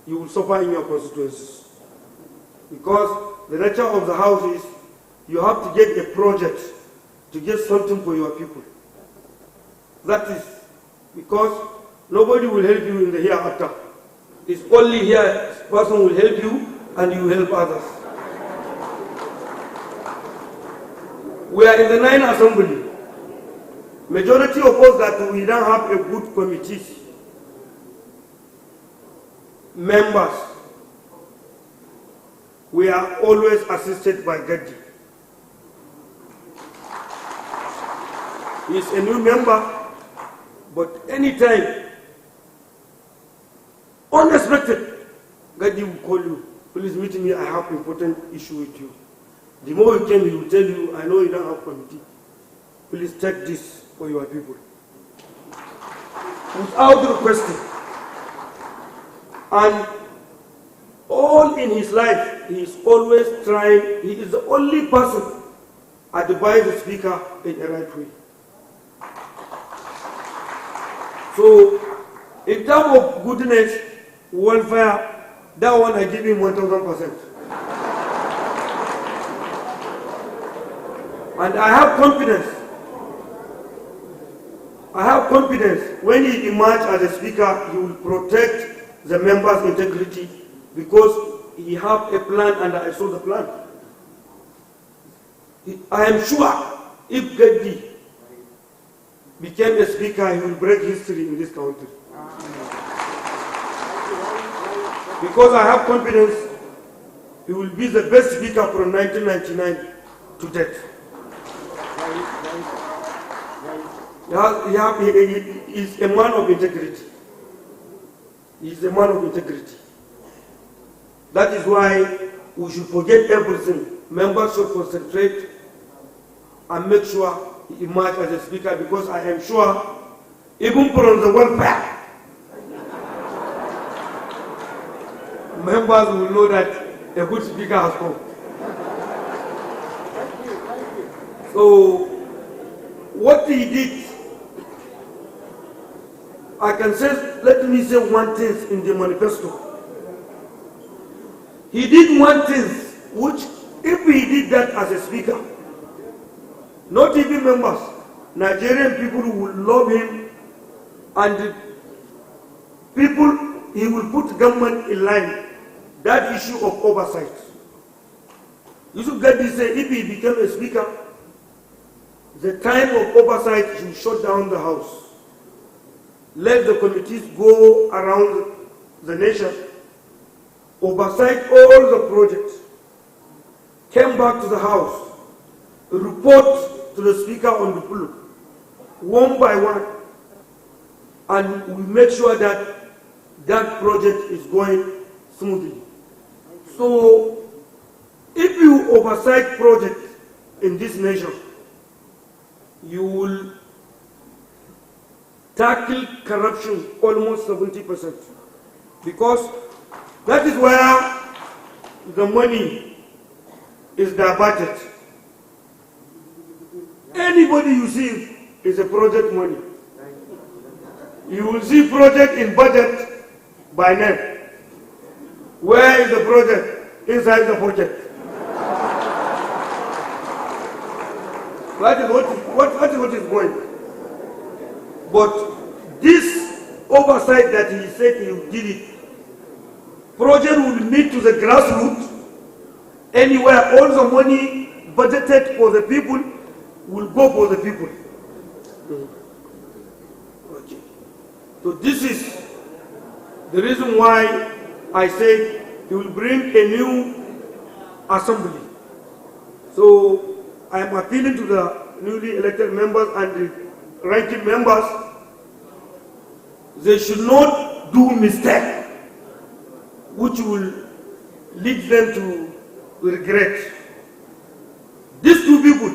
you will suffer in your constituencies. Because the nature of the house is you have to get a project to get something for your people. That is because nobody will help you in the hereafter. It's only here person will help you and you help others. We are in the 9th assembly. Majority of us that we don't have a good committee members, we are always assisted by Gaddi. He's a new member, but anytime, unexpected, Gaddi will call you. Please meet me, I have important issue with you. The more you came, he will tell you, I know you don't have committee. Please take this for your people. Without requesting. And all in his life, he is always trying, he is the only person advise the speaker in the right way. So, in terms of goodness, welfare, that one I give him 1,000%. And I have confidence. I have confidence when he emerges as a speaker, he will protect the members' integrity because he have a plan and I saw the plan. I am sure if Gaddi became a speaker, he will break history in this country. Because I have confidence he will be the best speaker from 1999 to date. He is a man of integrity. He is a man of integrity. That is why we should forget everything. Members should concentrate and make sure he emerges as a speaker, because I am sure even from the welfare, members will know that a good speaker has come. So, what he did, I can say, let me say one thing in the manifesto. He did one thing which, if he did that as a speaker, not even members, Nigerian people will love him, and people, he will put government in line. That issue of oversight. Yusuf Gaddi said if he became a speaker, the time of oversight should shut down the house. Let the committees go around the nation, oversight all the projects, came back to the house, report to the speaker on the floor, one by one, and we make sure that that project is going smoothly. So, if you oversight projects in this nation, you will tackle corruption almost 70%. Because that is where the money is diverted. Anybody you see is a project money. You will see project in budget by name. Where is the project? Inside the project. That is what is going. But this oversight that he said he did it, project will meet to the grassroots. Anywhere all the money budgeted for the people will go for the people. Okay. So this is the reason why I said he will bring a new assembly. So I am appealing to the newly elected members and the ranking members. They should not do mistake which will lead them to regret. These two people,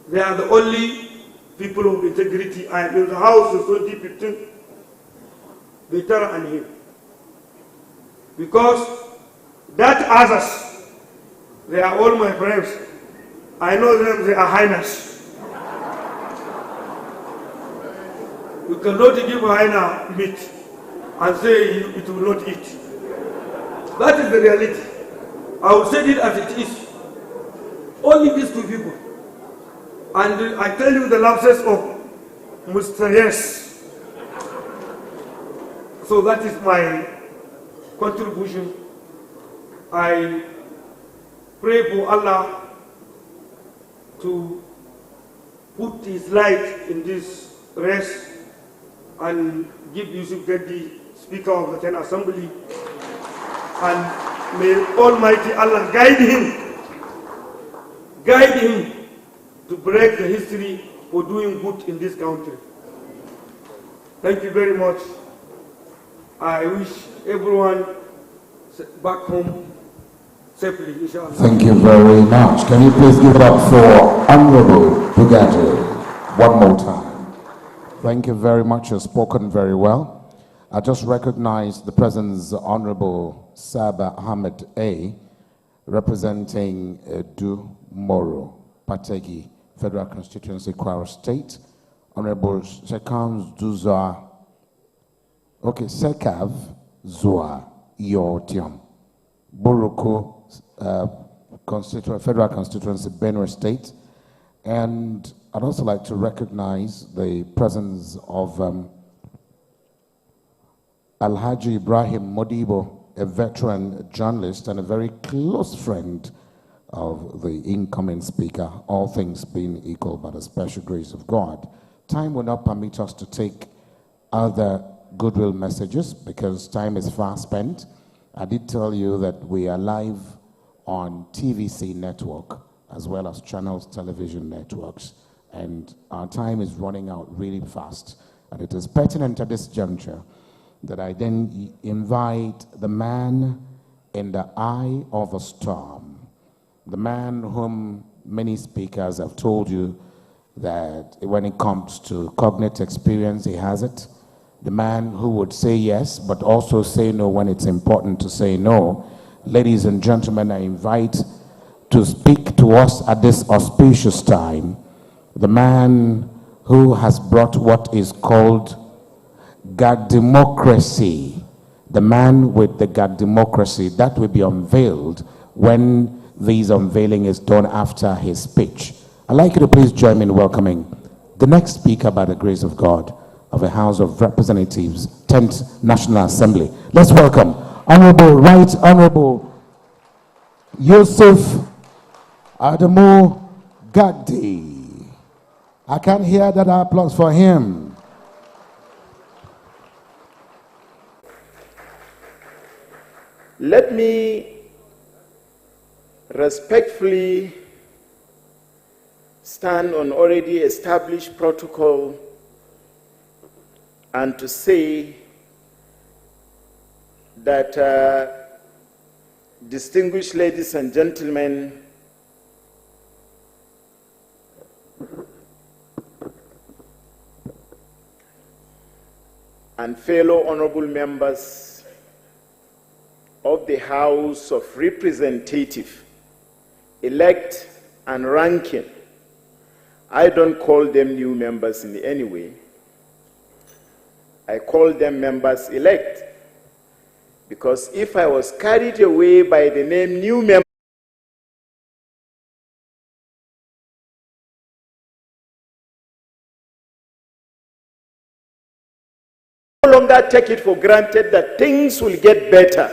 they are the only people of integrity. I am in the house in 2015, Betara and him. Because that others, they are all my friends. I know them, they are highness. You cannot give a hyena meat and say it will not eat. That is the reality. I will say it as it is. Only these two people. And I tell you the lapses of Mr. Yes. So that is my contribution. I pray for Allah to put his light in this race and give Yusuf Gaddi Speaker of the 10th Assembly. And may Almighty Allah guide him to break the history for doing good in this country. Thank you very much. I wish everyone back home safely, inshallah. Thank you very much. Can you please give it up for Honorable Bugatti one more time? Thank you very much. You've spoken very well. I just recognize the presence of Honorable Saba Ahmed A, representing Edu Moro, Pategi, Federal Constituency, Kwara State. Honorable Sekam Zua, okay, Sekav Zua Yotium, Boroko, Federal Constituency, Benue State. And I'd also like to recognize the presence of Alhaji Ibrahim Modibo, a veteran journalist and a very close friend of the incoming speaker, all things being equal by the special grace of God. Time will not permit us to take other goodwill messages because time is fast spent. I did tell you that we are live on TVC network as well as Channels television networks, and our time is running out really fast. And it is pertinent at this juncture that I then invite the man in the eye of a storm, the man whom many speakers have told you that when it comes to cognitive experience, he has it. The man who would say yes, but also say no when it's important to say no. Ladies and gentlemen, I invite to speak to us at this auspicious time, the man who has brought what is called God democracy, the man with the God democracy that will be unveiled when this unveiling is done after his speech. I'd like you to please join me in welcoming the next speaker by the grace of God of the House of Representatives, 10th National Assembly. Let's welcome Right Honorable Yusuf Adamu Gadi. I can't hear that applause for him. Let me respectfully stand on already established protocol and to say that distinguished ladies and gentlemen, and fellow honorable members of the House of Representatives, elect and ranking. I don't call them new members in any way. I call them members elect, because if I was carried away by the name new member, no longer take it for granted that things will get better,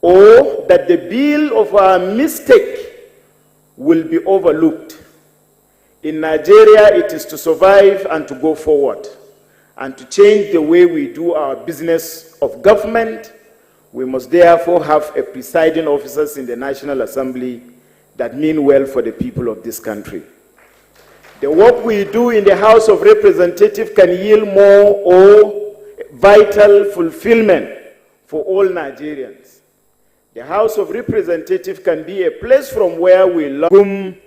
or that the bill of our mistake will be overlooked. In Nigeria, it is to survive and to go forward, and to change the way we do our business of government. We must therefore have a presiding officers in the National Assembly that mean well for the people of this country. The work we do in the House of Representatives can yield more or vital fulfillment for all Nigerians. The House of Representatives can be a place from where we learn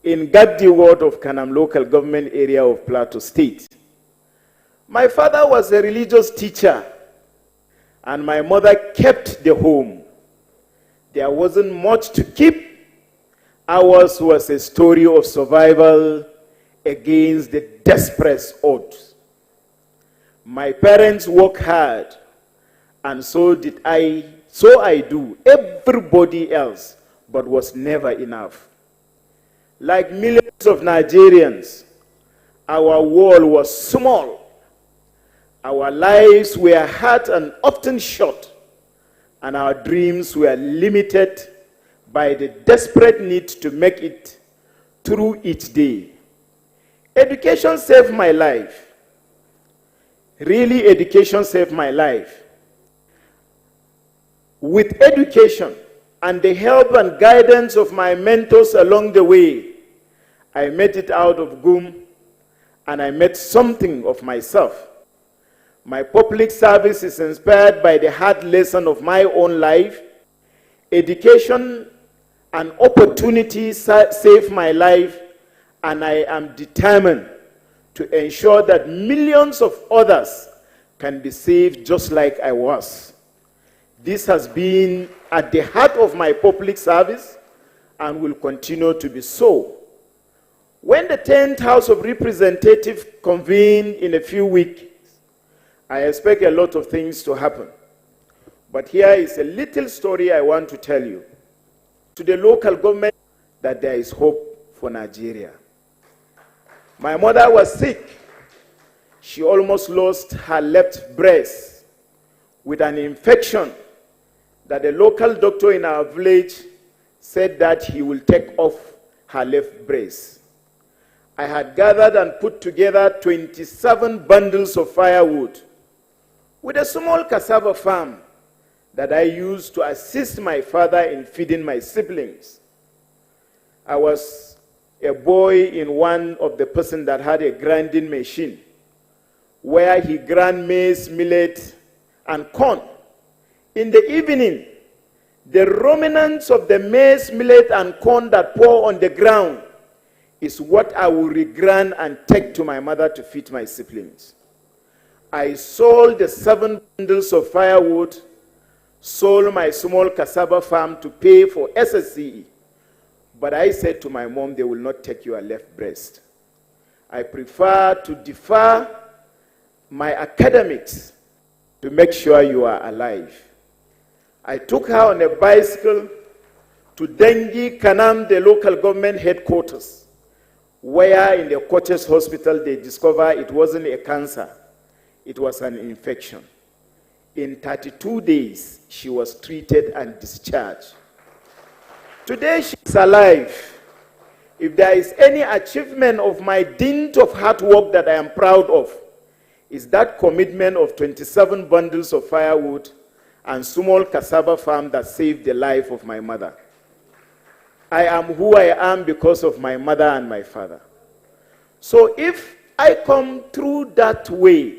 in Gadi ward of Kanam local government area of Plateau State. My father was a religious teacher, and my mother kept the home. There wasn't much to keep. Ours was a story of survival against the desperate odds. My parents worked hard, and so did I. So I do. Everybody else, but was never enough. Like millions of Nigerians, our world was small. Our lives were hard and often short, and our dreams were limited by the desperate need to make it through each day. Education saved my life. Really, education saved my life. With education and the help and guidance of my mentors along the way, I made it out of GUM and I made something of myself. My public service is inspired by the hard lesson of my own life. Education and opportunity saved my life, and I am determined to ensure that millions of others can be saved just like I was. This has been at the heart of my public service and will continue to be so. When the 10th House of Representatives convene in a few weeks, I expect a lot of things to happen. But here is a little story I want to tell you. To the local government, that there is hope for Nigeria. My mother was sick. She almost lost her left breast with an infection that the local doctor in our village said that he will take off her left breast. I had gathered and put together 27 bundles of firewood with a small cassava farm that I used to assist my father in feeding my siblings. I was a boy in one of the person that had a grinding machine where he ground maize, millet, and corn. In the evening, the remnants of the maize, millet, and corn that pour on the ground is what I will regrind and take to my mother to feed my siblings. I sold the 7 bundles of firewood, sold my small cassava farm to pay for SSCE. But I said to my mom, they will not take your left breast. I prefer to defer my academics to make sure you are alive. I took her on a bicycle to Dengi, Kanam, the local government headquarters, where in the Coaches Hospital they discovered it wasn't a cancer, it was an infection. In 32 days, she was treated and discharged. Today, she is alive. If there is any achievement of my dint of hard work that I am proud of, is that commitment of 27 bundles of firewood and small cassava farm that saved the life of my mother. I am who I am because of my mother and my father. So if I come through that way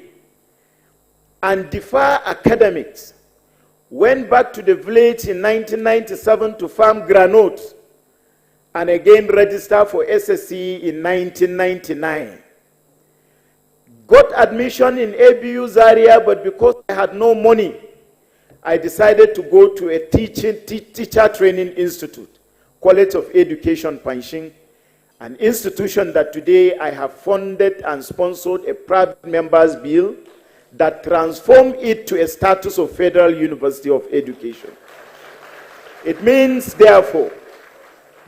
and defer academics, went back to the village in 1997 to farm granotes, and again register for SSC in 1999. Got admission in ABU Zaria, but because I had no money, I decided to go to a teacher training institute, College of Education, Panjshir, an institution that today I have funded and sponsored a private members bill that transformed it to a status of Federal University of Education. It means, therefore,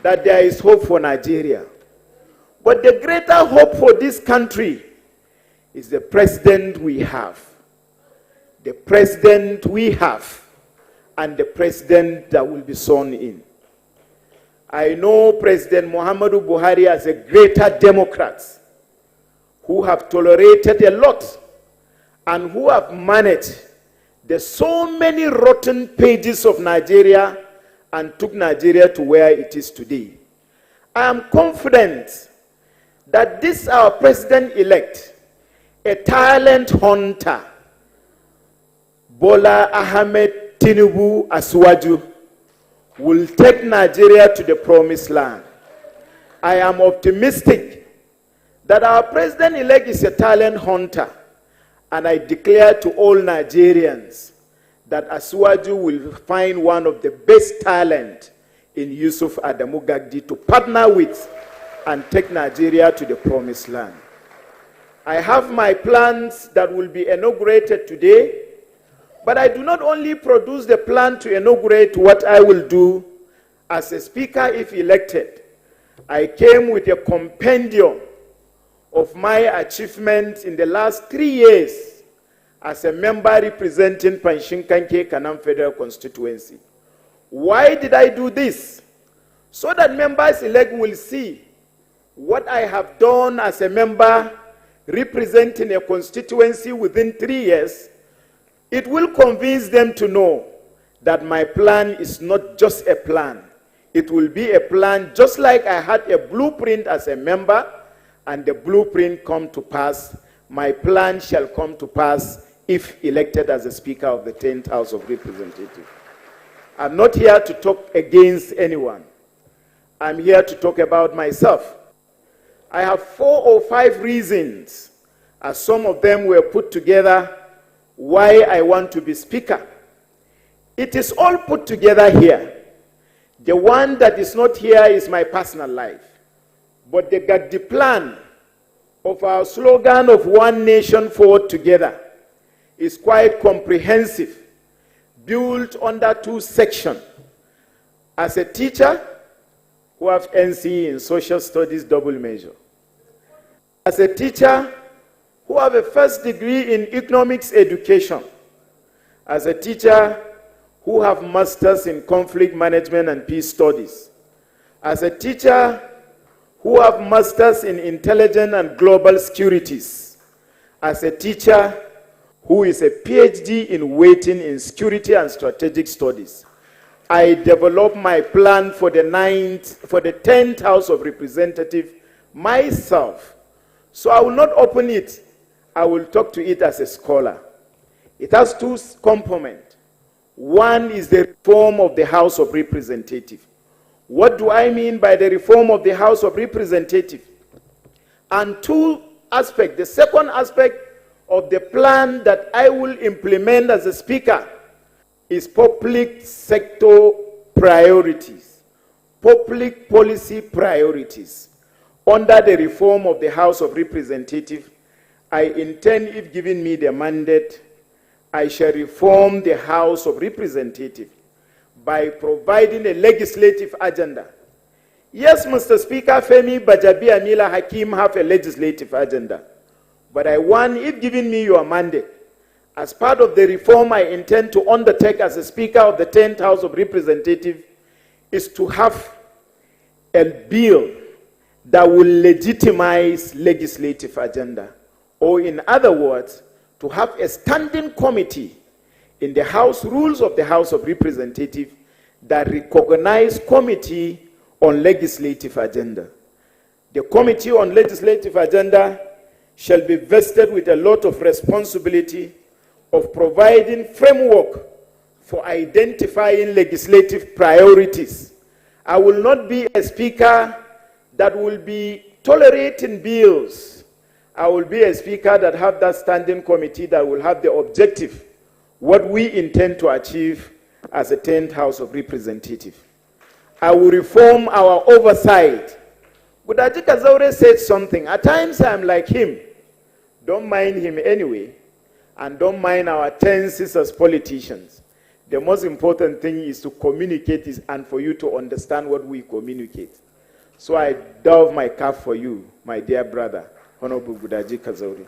that there is hope for Nigeria. But the greater hope for this country is the president we have. The president we have, and the president that will be sworn in. I know President Muhammadu Buhari as a greater Democrat who have tolerated a lot and who have managed the so many rotten pages of Nigeria and took Nigeria to where it is today. I am confident that this our president-elect, a talent hunter, Bola Ahmed Tinubu Asiwaju, will take Nigeria to the promised land. I am optimistic that our president-elect is a talent hunter, and I declare to all Nigerians that Asiwaju will find one of the best talent in Yusuf Adamu Gagdi to partner with and take Nigeria to the promised land. I have my plans that will be inaugurated today, but I do not only produce the plan to inaugurate what I will do as a speaker if elected. I came with a compendium of my achievements in the last 3 years as a member representing Panjshir Kanke Kanam Federal Constituency. Why did I do this? So that members elect will see what I have done as a member representing a constituency within 3 years, it will convince them to know that my plan is not just a plan. It will be a plan just like I had a blueprint as a member, and the blueprint come to pass. My plan shall come to pass if elected as the Speaker of the 10th House of Representatives. I'm not here to talk against anyone. I'm here to talk about myself. I have 4 or 5 reasons, as some of them were put together, why I want to be Speaker. It is all put together here. The one that is not here is my personal life. But the Gagdi plan of our slogan of One Nation Forward Together is quite comprehensive, built under 2 sections. As a teacher who have NCE in Social Studies double measure, as a teacher who have a first degree in Economics Education, as a teacher who have masters in Conflict Management and Peace Studies, as a teacher who have masters in Intelligence and Global Securities, as a teacher who is a PhD in Waiting in Security and Strategic Studies. I developed my plan for the 10th House of Representatives myself. So I will not open it. I will talk to it as a scholar. It has 2 components. One is the reform of the House of Representatives. What do I mean by the reform of the House of Representatives? And 2 aspects. The second aspect of the plan that I will implement as a Speaker is public sector priorities, public policy priorities. Under the reform of the House of Representatives, I intend, if given me the mandate, I shall reform the House of Representatives by providing a legislative agenda. Yes, Mr. Speaker, Femi Bajabi Amila Hakim have a legislative agenda. But I want, if given me your mandate, as part of the reform I intend to undertake as a Speaker of the 10th House of Representatives, is to have a bill that will legitimize legislative agenda. Or in other words, to have a standing committee in the House rules of the House of Representatives that recognize committee on legislative agenda. The committee on legislative agenda shall be vested with a lot of responsibility of providing framework for identifying legislative priorities. I will not be a Speaker that will be tolerating bills. I will be a Speaker that have that standing committee that will have the objective, what we intend to achieve as a 10th House of Representatives. I will reform our oversight. Budaji Kazaure said something. At times I'm like him. Don't mind him anyway. And don't mind our tenses as politicians. The most important thing is to communicate and for you to understand what we communicate. So I doff my cap for you, my dear brother, Honorable Budaji Kazauri.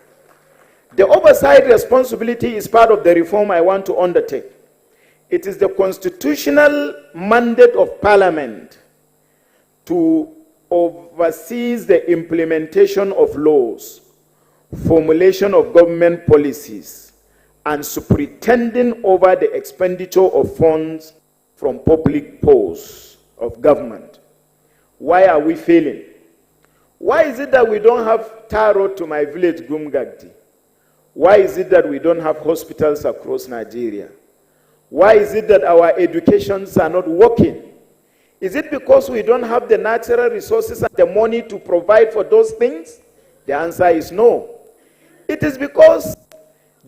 The oversight responsibility is part of the reform I want to undertake. It is the constitutional mandate of Parliament to oversee the implementation of laws, formulation of government policies, and superintending over the expenditure of funds from public posts of government. Why are we failing? Why is it that we don't have tar road to my village, Gumgagdi? Why is it that we don't have hospitals across Nigeria? Why is it that our educations are not working? Is it because we don't have the natural resources and the money to provide for those things? The answer is no. It is because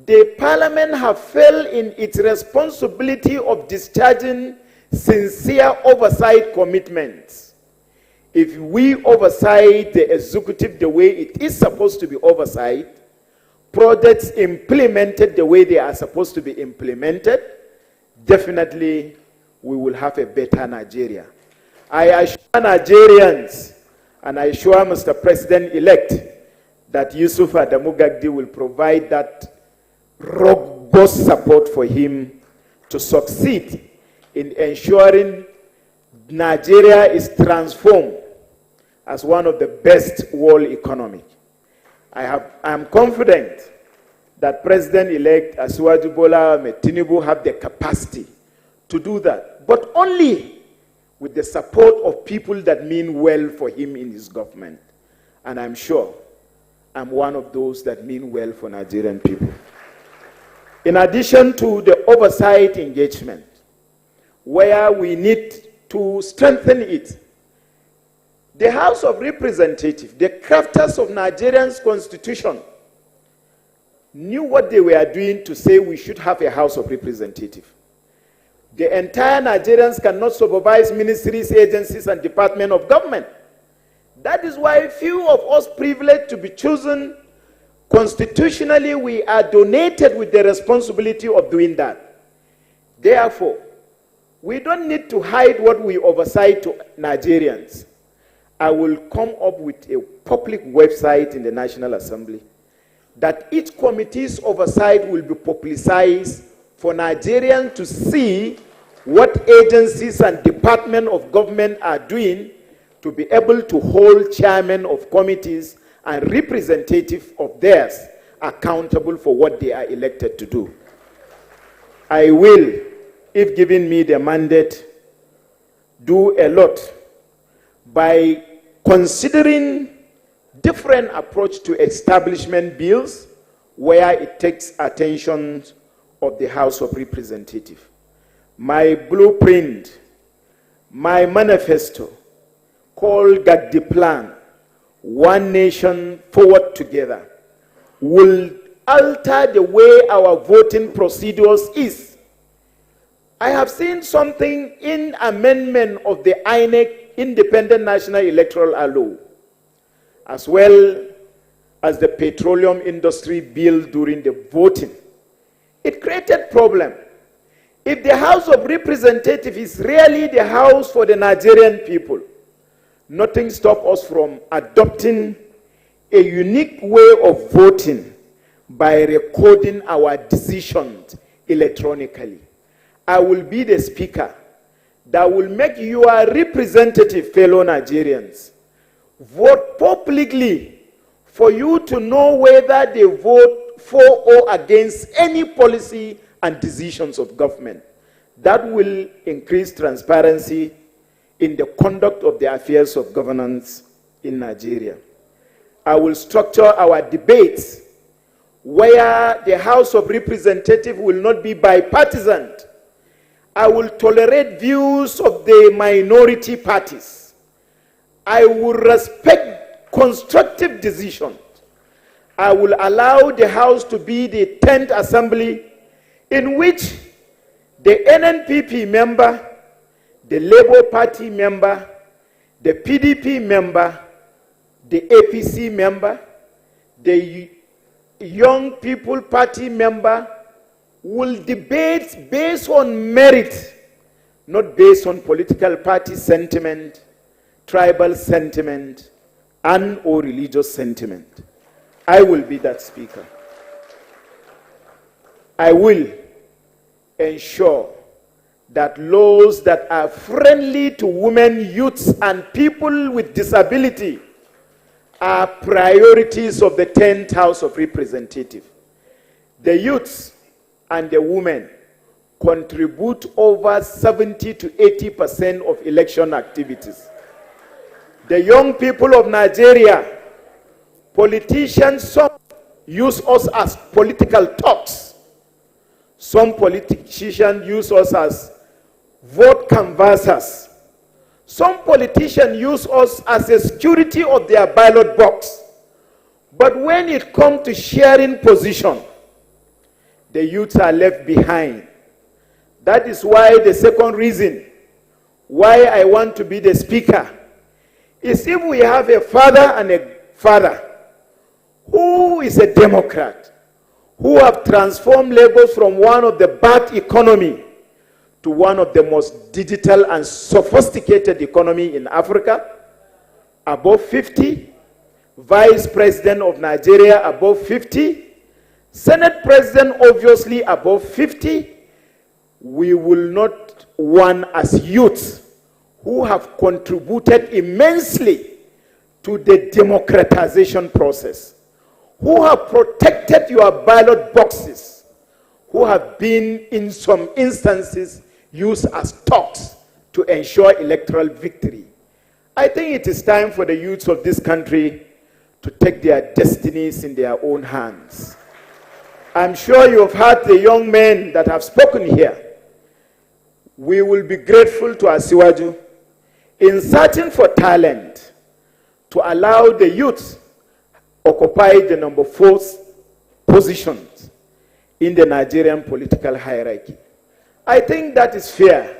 the Parliament have failed in its responsibility of discharging sincere oversight commitments. If we oversight the executive the way it is supposed to be oversight, projects implemented the way they are supposed to be implemented, definitely we will have a better Nigeria. I assure Nigerians, and I assure Mr. President-elect, that Yusuf Adamu Gagdi will provide that robust support for him to succeed in ensuring Nigeria is transformed as one of the best world economy. I am confident that President-elect Asiwaju Bola Ahmed Tinubu have the capacity to do that, but only with the support of people that mean well for him in his government. And I'm sure I'm one of those that mean well for Nigerian people. In addition to the oversight engagement, where we need to strengthen it, the House of Representatives, the crafters of Nigeria's constitution, knew what they were doing to say we should have a House of Representatives. The entire Nigerians cannot supervise ministries, agencies, and departments of government. That is why few of us privileged to be chosen constitutionally, we are donated with the responsibility of doing that. Therefore, we don't need to hide what we oversight to Nigerians. I will come up with a public website in the National Assembly that each committee's oversight will be publicized for Nigerians to see what agencies and departments of government are doing to be able to hold chairmen of committees and representatives of theirs accountable for what they are elected to do. I will, if given me the mandate, do a lot by considering different approach to establishment bills where it takes attention of the House of Representatives. My blueprint, my manifesto, called Gagdi Plan, One Nation Forward Together, will alter the way our voting procedures is. I have seen something in amendment of the INEC, Independent National Electoral Law, as well as the petroleum industry bill during the voting. It created problem. If the House of Representatives is really the house for the Nigerian people, nothing stops us from adopting a unique way of voting by recording our decisions electronically. I will be the speaker that will make your representative fellow Nigerians vote publicly for you to know whether they vote for or against any policy and decisions of government. That will increase transparency in the conduct of the affairs of governance in Nigeria. I will structure our debates where the House of Representatives will not be bipartisan. I will tolerate views of the minority parties. I will respect constructive decisions. I will allow the House to be the 10th Assembly in which the NNPP member, the Labour Party member, the PDP member, the APC member, the Young People Party member will debate based on merit, not based on political party sentiment, tribal sentiment, and or religious sentiment. I will be that speaker. I will ensure that laws that are friendly to women, youths, and people with disability are priorities of the 10th House of Representatives. The youths and the women contribute over 70 to 80% of election activities. The young people of Nigeria, politicians, some use us as political talks. Some politicians use us as vote canvassers. Some politicians use us as a security of their ballot box. But when it comes to sharing position, the youths are left behind. That is why the second reason why I want to be the speaker is if we have a father and a father who is a Democrat, who have transformed Lagos from one of the bad economy to one of the most digital and sophisticated economy in Africa, above 50, Vice President of Nigeria above 50, Senate President obviously above 50, we will not want as youths who have contributed immensely to the democratization process, who have protected your ballot boxes, who have been, in some instances, used as talks to ensure electoral victory. I think it is time for the youths of this country to take their destinies in their own hands. I'm sure you have heard the young men that have spoken here. We will be grateful to Asiwaju in searching for talent to allow the youth occupy the number 4 positions in the Nigerian political hierarchy. I think that is fair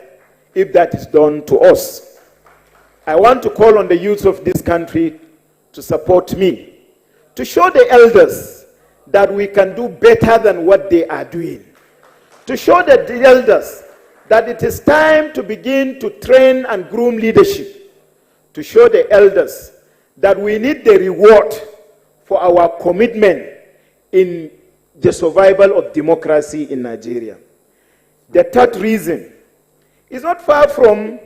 if that is done to us. I want to call on the youth of this country to support me, to show the elders that we can do better than what they are doing, to show the elders that it is time to begin to train and groom leadership, to show the elders that we need the reward for our commitment in the survival of democracy in Nigeria. The third reason is not far from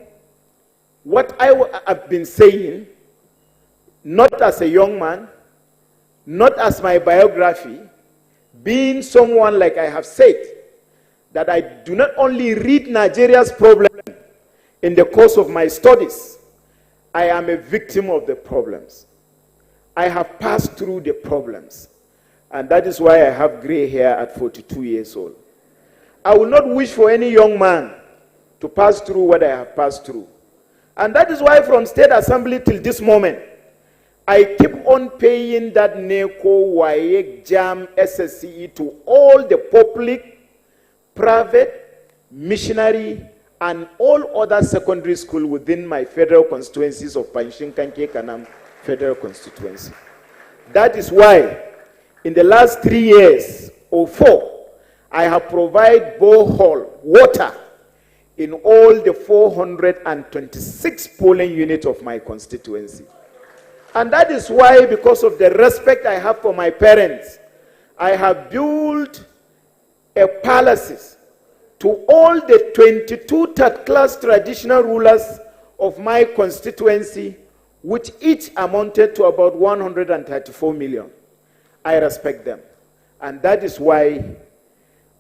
what I have been saying, not as a young man, not as my biography, being someone, like I have said, that I do not only read Nigeria's problem in the course of my studies, I am a victim of the problems. I have passed through the problems, and that is why I have gray hair at 42 years old. I will not wish for any young man to pass through what I have passed through. And that is why from State Assembly till this moment, I keep on paying that NECO, WAEC, JAM, SSCE to all the public, private, missionary, and all other secondary schools within my federal constituencies of Panshinkanke Kanam Federal Constituency. That is why in the last 3 years or 4, I have provided borehole water in all the 426 polling units of my constituency. And that is why, because of the respect I have for my parents, I have built a palaces to all the 22 third-class traditional rulers of my constituency, which each amounted to about 134 million. I respect them. And that is why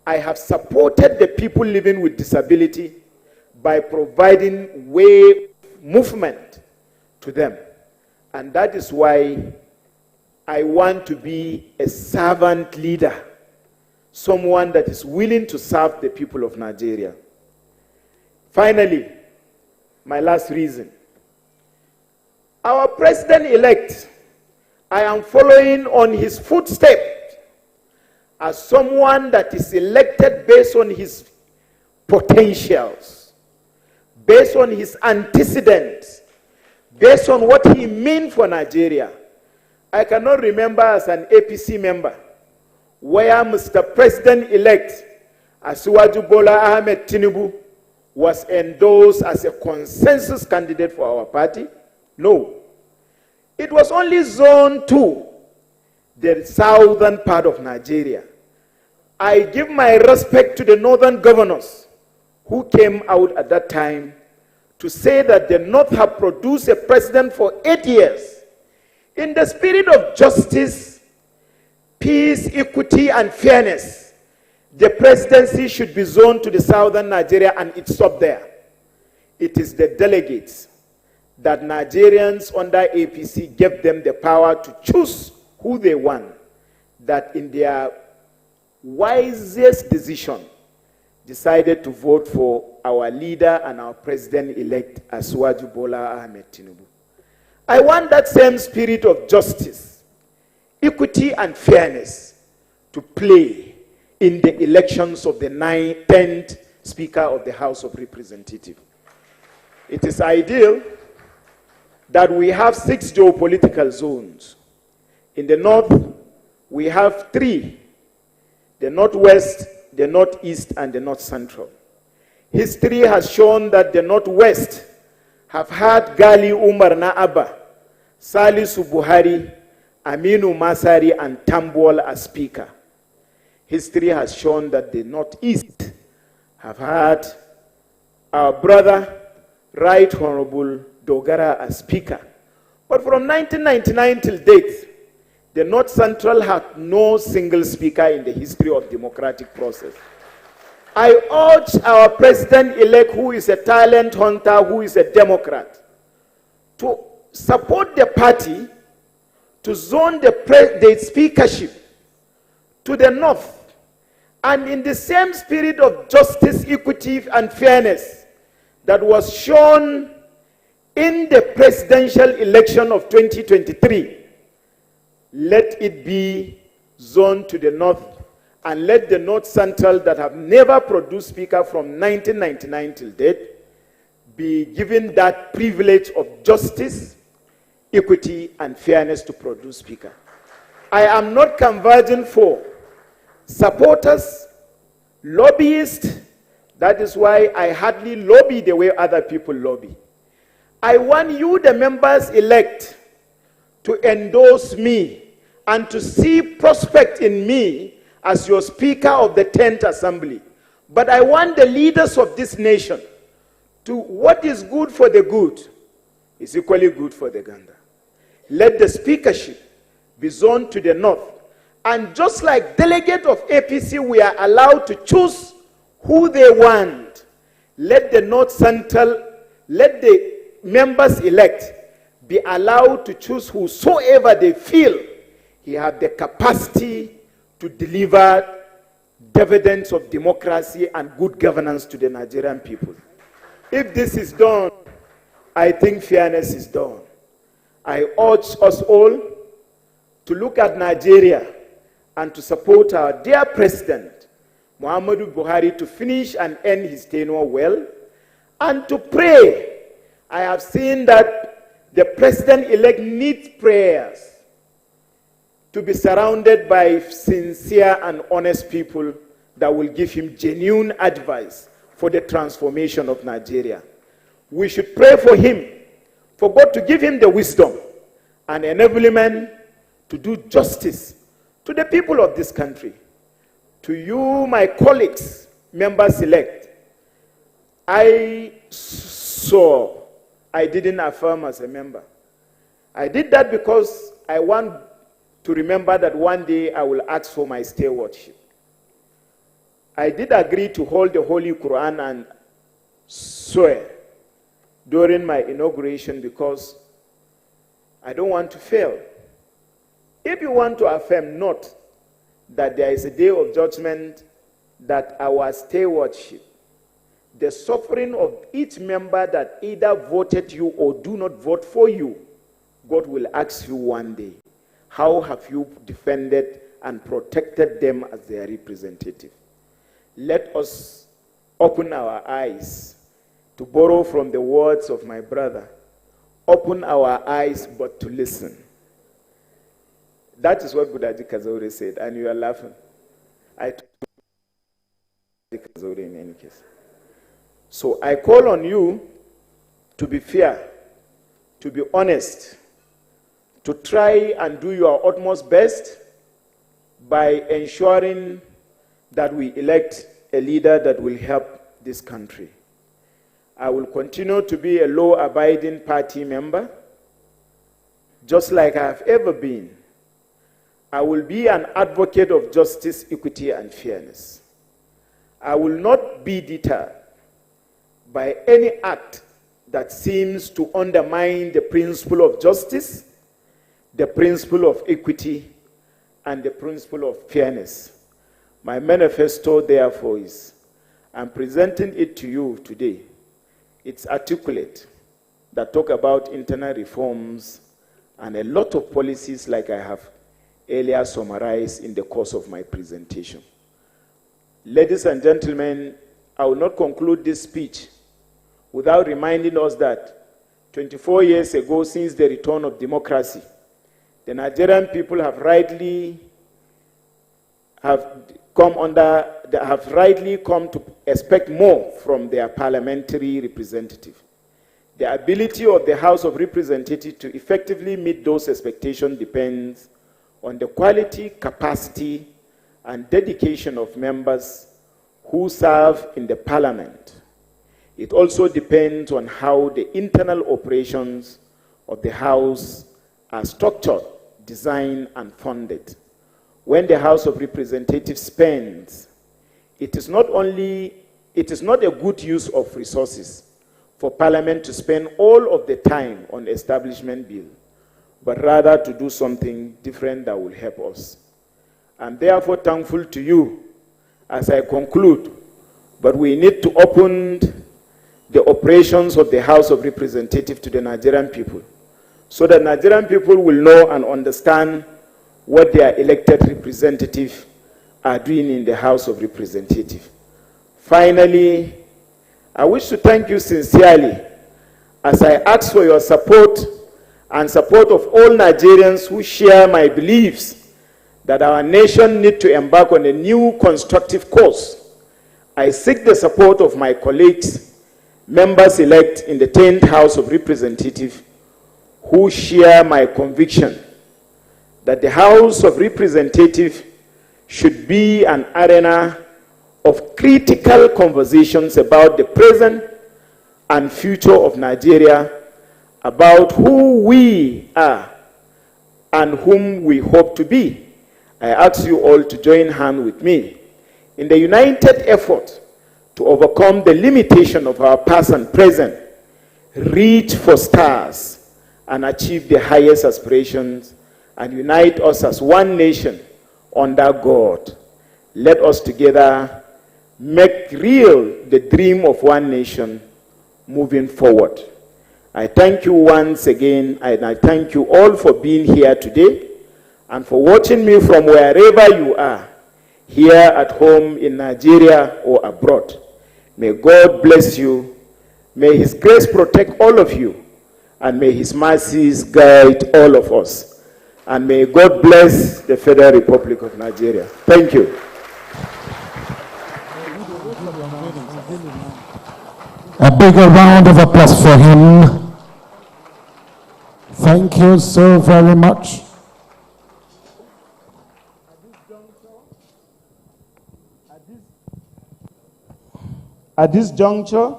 I have supported the people living with disability by providing way movement to them. And that is why I want to be a servant leader, someone that is willing to serve the people of Nigeria. Finally, my last reason. Our president-elect, I am following on his footsteps as someone that is elected based on his potentials, based on his antecedents, based on what he means for Nigeria. I cannot remember as an APC member where Mr. President-elect Asiwaju Bola Ahmed Tinubu was endorsed as a consensus candidate for our party. No. It was only Zone 2, the southern part of Nigeria. I give my respect to the northern governors who came out at that time to say that the North have produced a president for 8 years. In the spirit of justice, peace, equity, and fairness, the presidency should be zoned to the southern Nigeria, and it stopped there. It is the delegates that Nigerians under APC gave them the power to choose who they want, that in their wisest decision decided to vote for our leader and our president-elect Asiwaju Bola Ahmed Tinubu. I want that same spirit of justice, equity, and fairness to play in the elections of the 10th Speaker of the House of Representatives. It is ideal that we have 6 geopolitical zones. In the north, we have 3, the northwest, the northeast, and the north central. History has shown that the northwest have had Gali Umar Naaba, Salisu Buhari, Aminu Masari, and Tambuwal as speaker. History has shown that the northeast have had our brother, Right Honorable Dogara as speaker, But from 1999 till date, the North Central had no single speaker in the history of democratic process. I urge our president-elect, who is a talent hunter, who is a Democrat, to support the party to zone the speakership to the north, and in the same spirit of justice, equity, and fairness that was shown in the presidential election of 2023, let it be zoned to the north, and let the North Central that have never produced speaker from 1999 till date be given that privilege of justice, equity, and fairness to produce speaker. I am not converging for supporters, lobbyists. That is why I hardly lobby the way other people lobby. I want you, the members elect, to endorse me and to see prospect in me as your Speaker of the 10th Assembly. But I want the leaders of this nation to, what is good for the good is equally good for the gander. Let the speakership be zoned to the north. And just like delegate of APC, we are allowed to choose who they want. Let the North Central, let the members elect be allowed to choose whosoever they feel he has the capacity to deliver dividends of democracy and good governance to the Nigerian people. If this is done, I think fairness is done. I urge us all to look at Nigeria and to support our dear President, Muhammadu Buhari, to finish and end his tenure well, and to pray. I have seen that the President-elect needs prayers to be surrounded by sincere and honest people that will give him genuine advice for the transformation of Nigeria. We should pray for him, for God to give him the wisdom and enablement to do justice to the people of this country. To you, my colleagues, members-elect, I didn't affirm as a member. I did that because I want to remember that one day I will ask for my stewardship. I did agree to hold the Holy Quran and swear during my inauguration because I don't want to fail. If you want to affirm not that there is a day of judgment, that our stewardship, the suffering of each member that either voted you or do not vote for you, God will ask you one day, how have you defended and protected them as their representative? Let us open our eyes, to borrow from the words of my brother. Open our eyes but to listen. That is what Budaji Kazaure said, and you are laughing. I told Budaji Kazaure in any case. So I call on you to be fair, to be honest, to try and do your utmost best by ensuring that we elect a leader that will help this country. I will continue to be a law-abiding party member, just like I have ever been. I will be an advocate of justice, equity, and fairness. I will not be deterred by any act that seems to undermine the principle of justice, the principle of equity, and the principle of fairness. My manifesto, therefore, is, I'm presenting it to you today. It's articulate, that talk about internal reforms and a lot of policies like I have earlier summarized in the course of my presentation. Ladies and gentlemen, I will not conclude this speech without reminding us that 24 years ago, since the return of democracy, the Nigerian people have rightly come to expect more from their parliamentary representative. The ability of the House of Representatives to effectively meet those expectations depends on the quality, capacity, and dedication of members who serve in the parliament. It also depends on how the internal operations of the House are structured, designed, and funded. When the House of Representatives spends, it is not a good use of resources for Parliament to spend all of the time on establishment bill, but rather to do something different that will help us. I'm therefore thankful to you as I conclude, but we need to open the operations of the House of Representatives to the Nigerian people, so that Nigerian people will know and understand what their elected representatives are doing in the House of Representatives. Finally, I wish to thank you sincerely as I ask for your support and support of all Nigerians who share my beliefs that our nation needs to embark on a new constructive course. I seek the support of my colleagues, members-elect in the 10th House of Representatives, who share my conviction that the House of Representatives should be an arena of critical conversations about the present and future of Nigeria, about who we are and whom we hope to be. I ask you all to join hands with me in the united effort to overcome the limitation of our past and present, reach for stars, and achieve the highest aspirations, and unite us as one nation under God. Let us together make real the dream of one nation moving forward. I thank you once again, and I thank you all for being here today and for watching me from wherever you are, here at home in Nigeria or abroad. May God bless you. May His grace protect all of you, and may His mercies guide all of us. And may God bless the Federal Republic of Nigeria. Thank you. A bigger round of applause for him. Thank you so very much. At this juncture,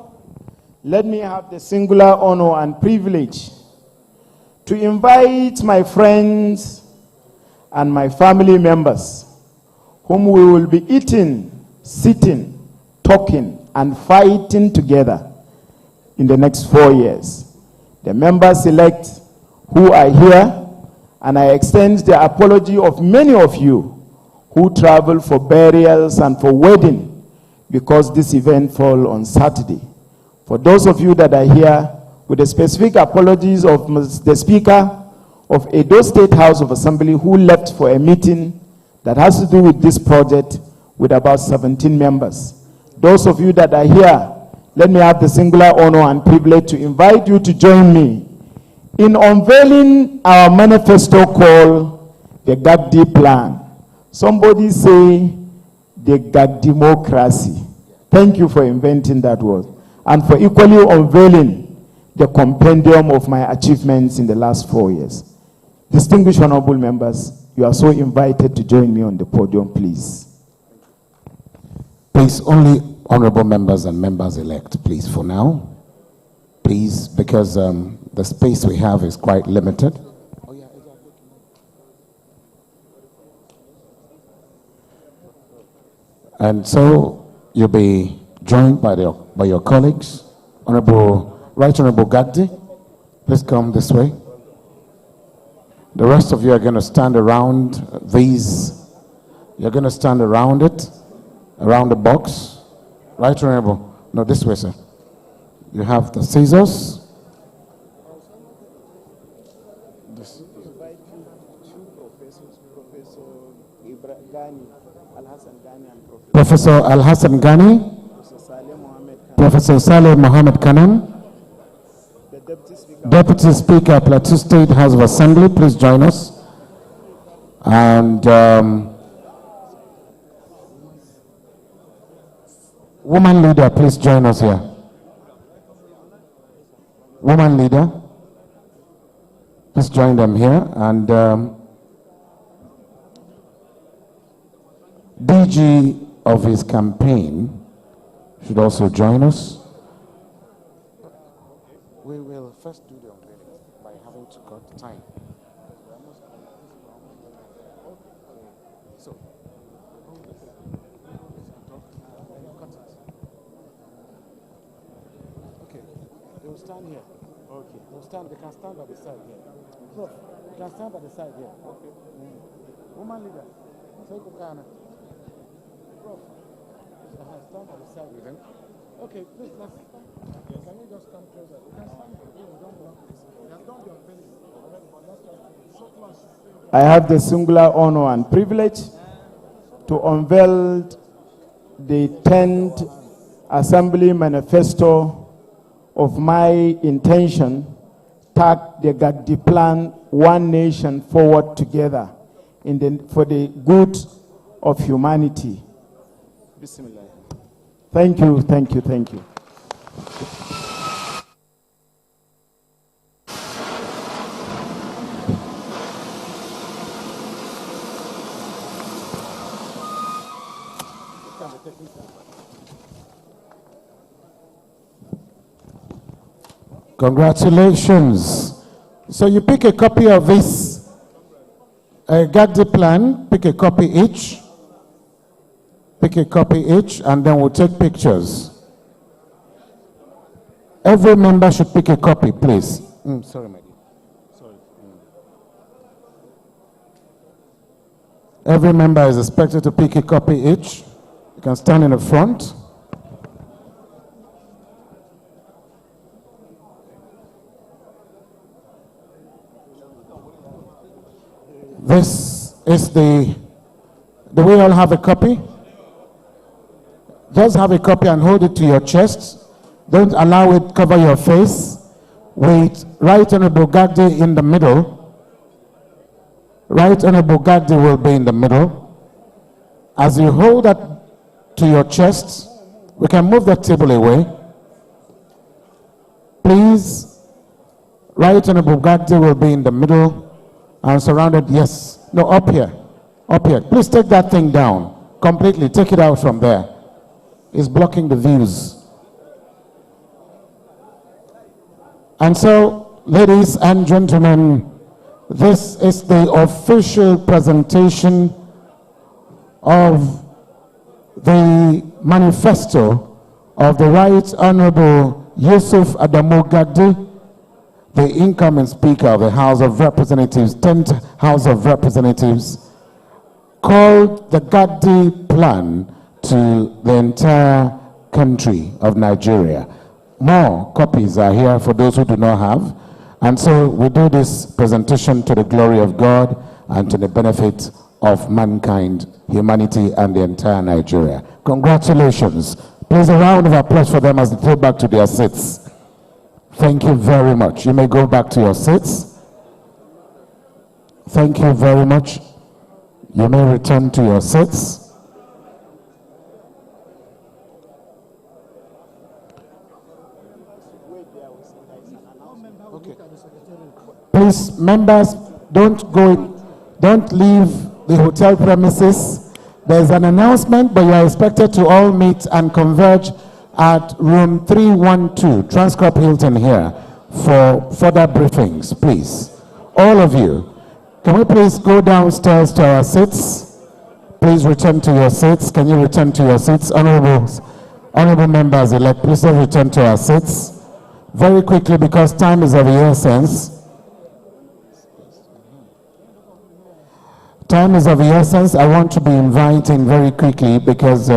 let me have the singular honor and privilege to invite my friends and my family members, whom we will be eating, sitting, talking, and fighting together in the next 4 years. The members-elect who are here, and I extend the apology of many of you who travel for burials and for wedding, because this event fall on Saturday. For those of you that are here, with the specific apologies of the Speaker of Edo State House of Assembly, who left for a meeting that has to do with this project with about 17 members. Those of you that are here, let me have the singular honor and privilege to invite you to join me in unveiling our manifesto called the Gagdi Plan. Somebody say the Gagdemocracy. Thank you for inventing that word, and for equally unveiling the compendium of my achievements in the last 4 years. Distinguished honorable members, you are so invited to join me on the podium, please. Please, only honorable members and members-elect, please, for now. Please, because the space we have is quite limited. And so you'll be joined by your colleagues. Right Honorable Gagdi, please come this way. The rest of you are going to stand around these. You're going to stand around it, around the box. Right Honorable, no, this way, sir. You have the scissors. Professor Al-Hassan Ghani, Professor Saleh Mohammed Kanan, Deputy Speaker, Plateau State House of Assembly, please join us. And woman leader, please join us here. Woman leader, please join them here. And DG of his campaign should also join us. We will first do the unveiling by having time. So, okay, they will stand here. Okay, they can stand by the side here. Prof, you can stand by the side here. Okay. Woman leader, say Kukana. Prof, stand by the side with them. Okay, please, can you just come closer? You can stand here. Don't block this. You have done your face already, but let's just so close. I have the singular honor and privilege to unveil the 10th Assembly Manifesto of my intention, tag the Gagdi Plan, One Nation Forward Together, for the good of humanity. Bismillah. Thank you, thank you, thank you. Congratulations. So you pick a copy of this Gagdi plan, pick a copy each. Pick a copy each, and then we'll take pictures. Every member should pick a copy, please. Sorry, my dear. Sorry. Every member is expected to pick a copy each. You can stand in the front. This is do we all have a copy? Just have a copy and hold it to your chest. Don't allow it cover your face. With Right Honorable Gagdi in the middle. Right Honorable Gagdi will be in the middle. As you hold that to your chest, we can move that table away. Please, Right Honorable Gagdi will be in the middle and surrounded, yes. No, up here. Up here. Please take that thing down completely. Take it out from there. It's blocking the views. And so, ladies and gentlemen, this is the official presentation of the manifesto of the Right Honorable Yusuf Adamu Gagdi, the incoming Speaker of the House of Representatives, 10th House of Representatives, called the Gagdi Plan to the entire country of Nigeria. More copies are here for those who do not have. And so we do this presentation to the glory of God and to the benefit of mankind, humanity, and the entire Nigeria. Congratulations. Please a round of applause for them as they go back to their seats. Thank you very much. You may go back to your seats. Thank you very much. You may return to your seats. Okay. Please, members, don't leave the hotel premises. There's an announcement, but you are expected to all meet and converge at room 312, Transcorp Hilton here, for further briefings, please. All of you, can we please go downstairs to our seats? Please return to your seats. Can you return to your seats? Honorable members elect, please return to our seats. Very quickly, because time is of the essence. Time is of the essence. I want to be inviting very quickly because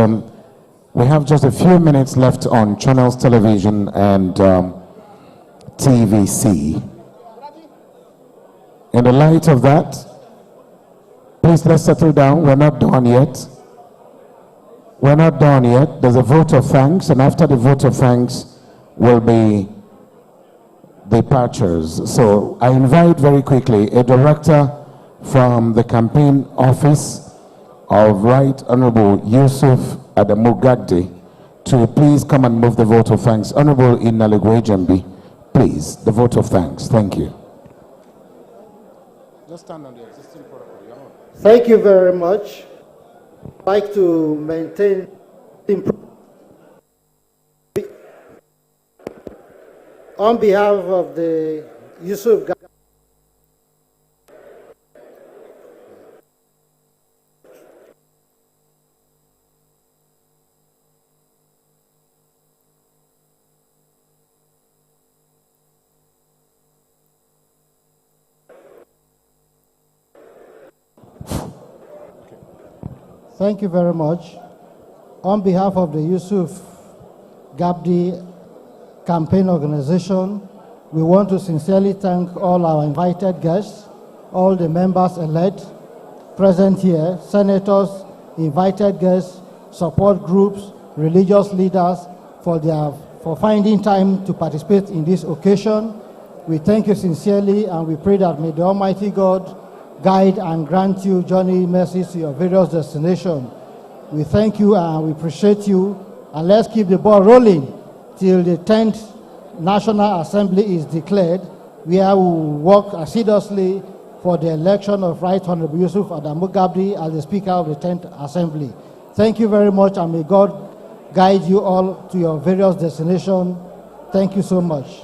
we have just a few minutes left on Channels Television and TVC. In the light of that, please let's settle down. We're not done yet. We're not done yet. There's a vote of thanks, and after the vote of thanks will be departures. So I invite very quickly a director from the campaign office of Right Honorable Yusuf Adamu Gagdi to please come and move the vote of thanks. Honorable Inaligwe Jambi, please, the vote of thanks. Thank you. Just stand on the existing protocol. Thank you very much. I'd like to maintain on behalf of the Yusuf Gagdi Thank you very much. On behalf of the Yusuf Gabdi campaign organization, we want to sincerely thank all our invited guests, all the members-elect present here, senators, invited guests, support groups, religious leaders for finding time to participate in this occasion. We thank you sincerely, and we pray that may the Almighty God guide and grant you journey mercies to your various destinations. We thank you and we appreciate you, and let's keep the ball rolling till the 10th National Assembly is declared, where we will work assiduously for the election of Right Honorable Yusuf Adamu Gabdi as the Speaker of the 10th Assembly. Thank you very much, and may God guide you all to your various destinations. Thank you so much.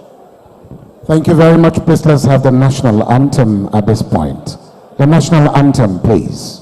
Thank you very much. Please let's have the national anthem at this point. The national anthem, please.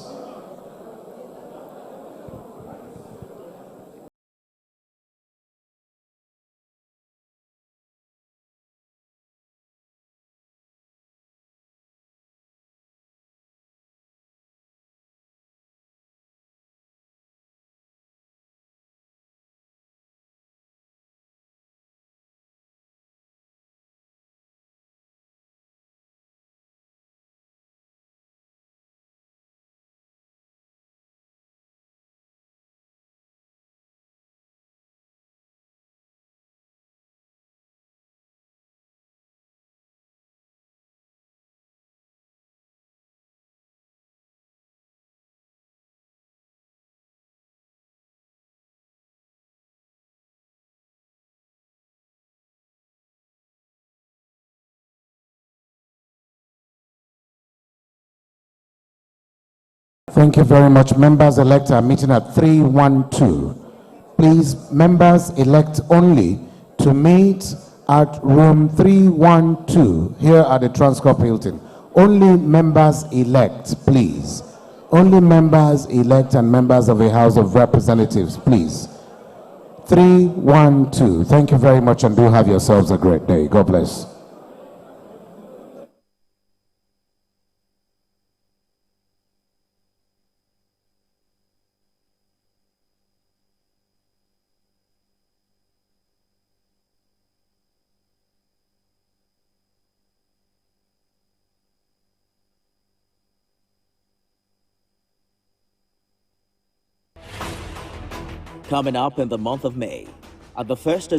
Thank you very much. Members-elect are meeting at 312. Please, members-elect only to meet at room 312 here at the Transcorp Hilton. Only members-elect, please. Only members-elect and members of the House of Representatives, please. 312. Thank you very much, and do have yourselves a great day. God bless. Coming up in the month of May, at the first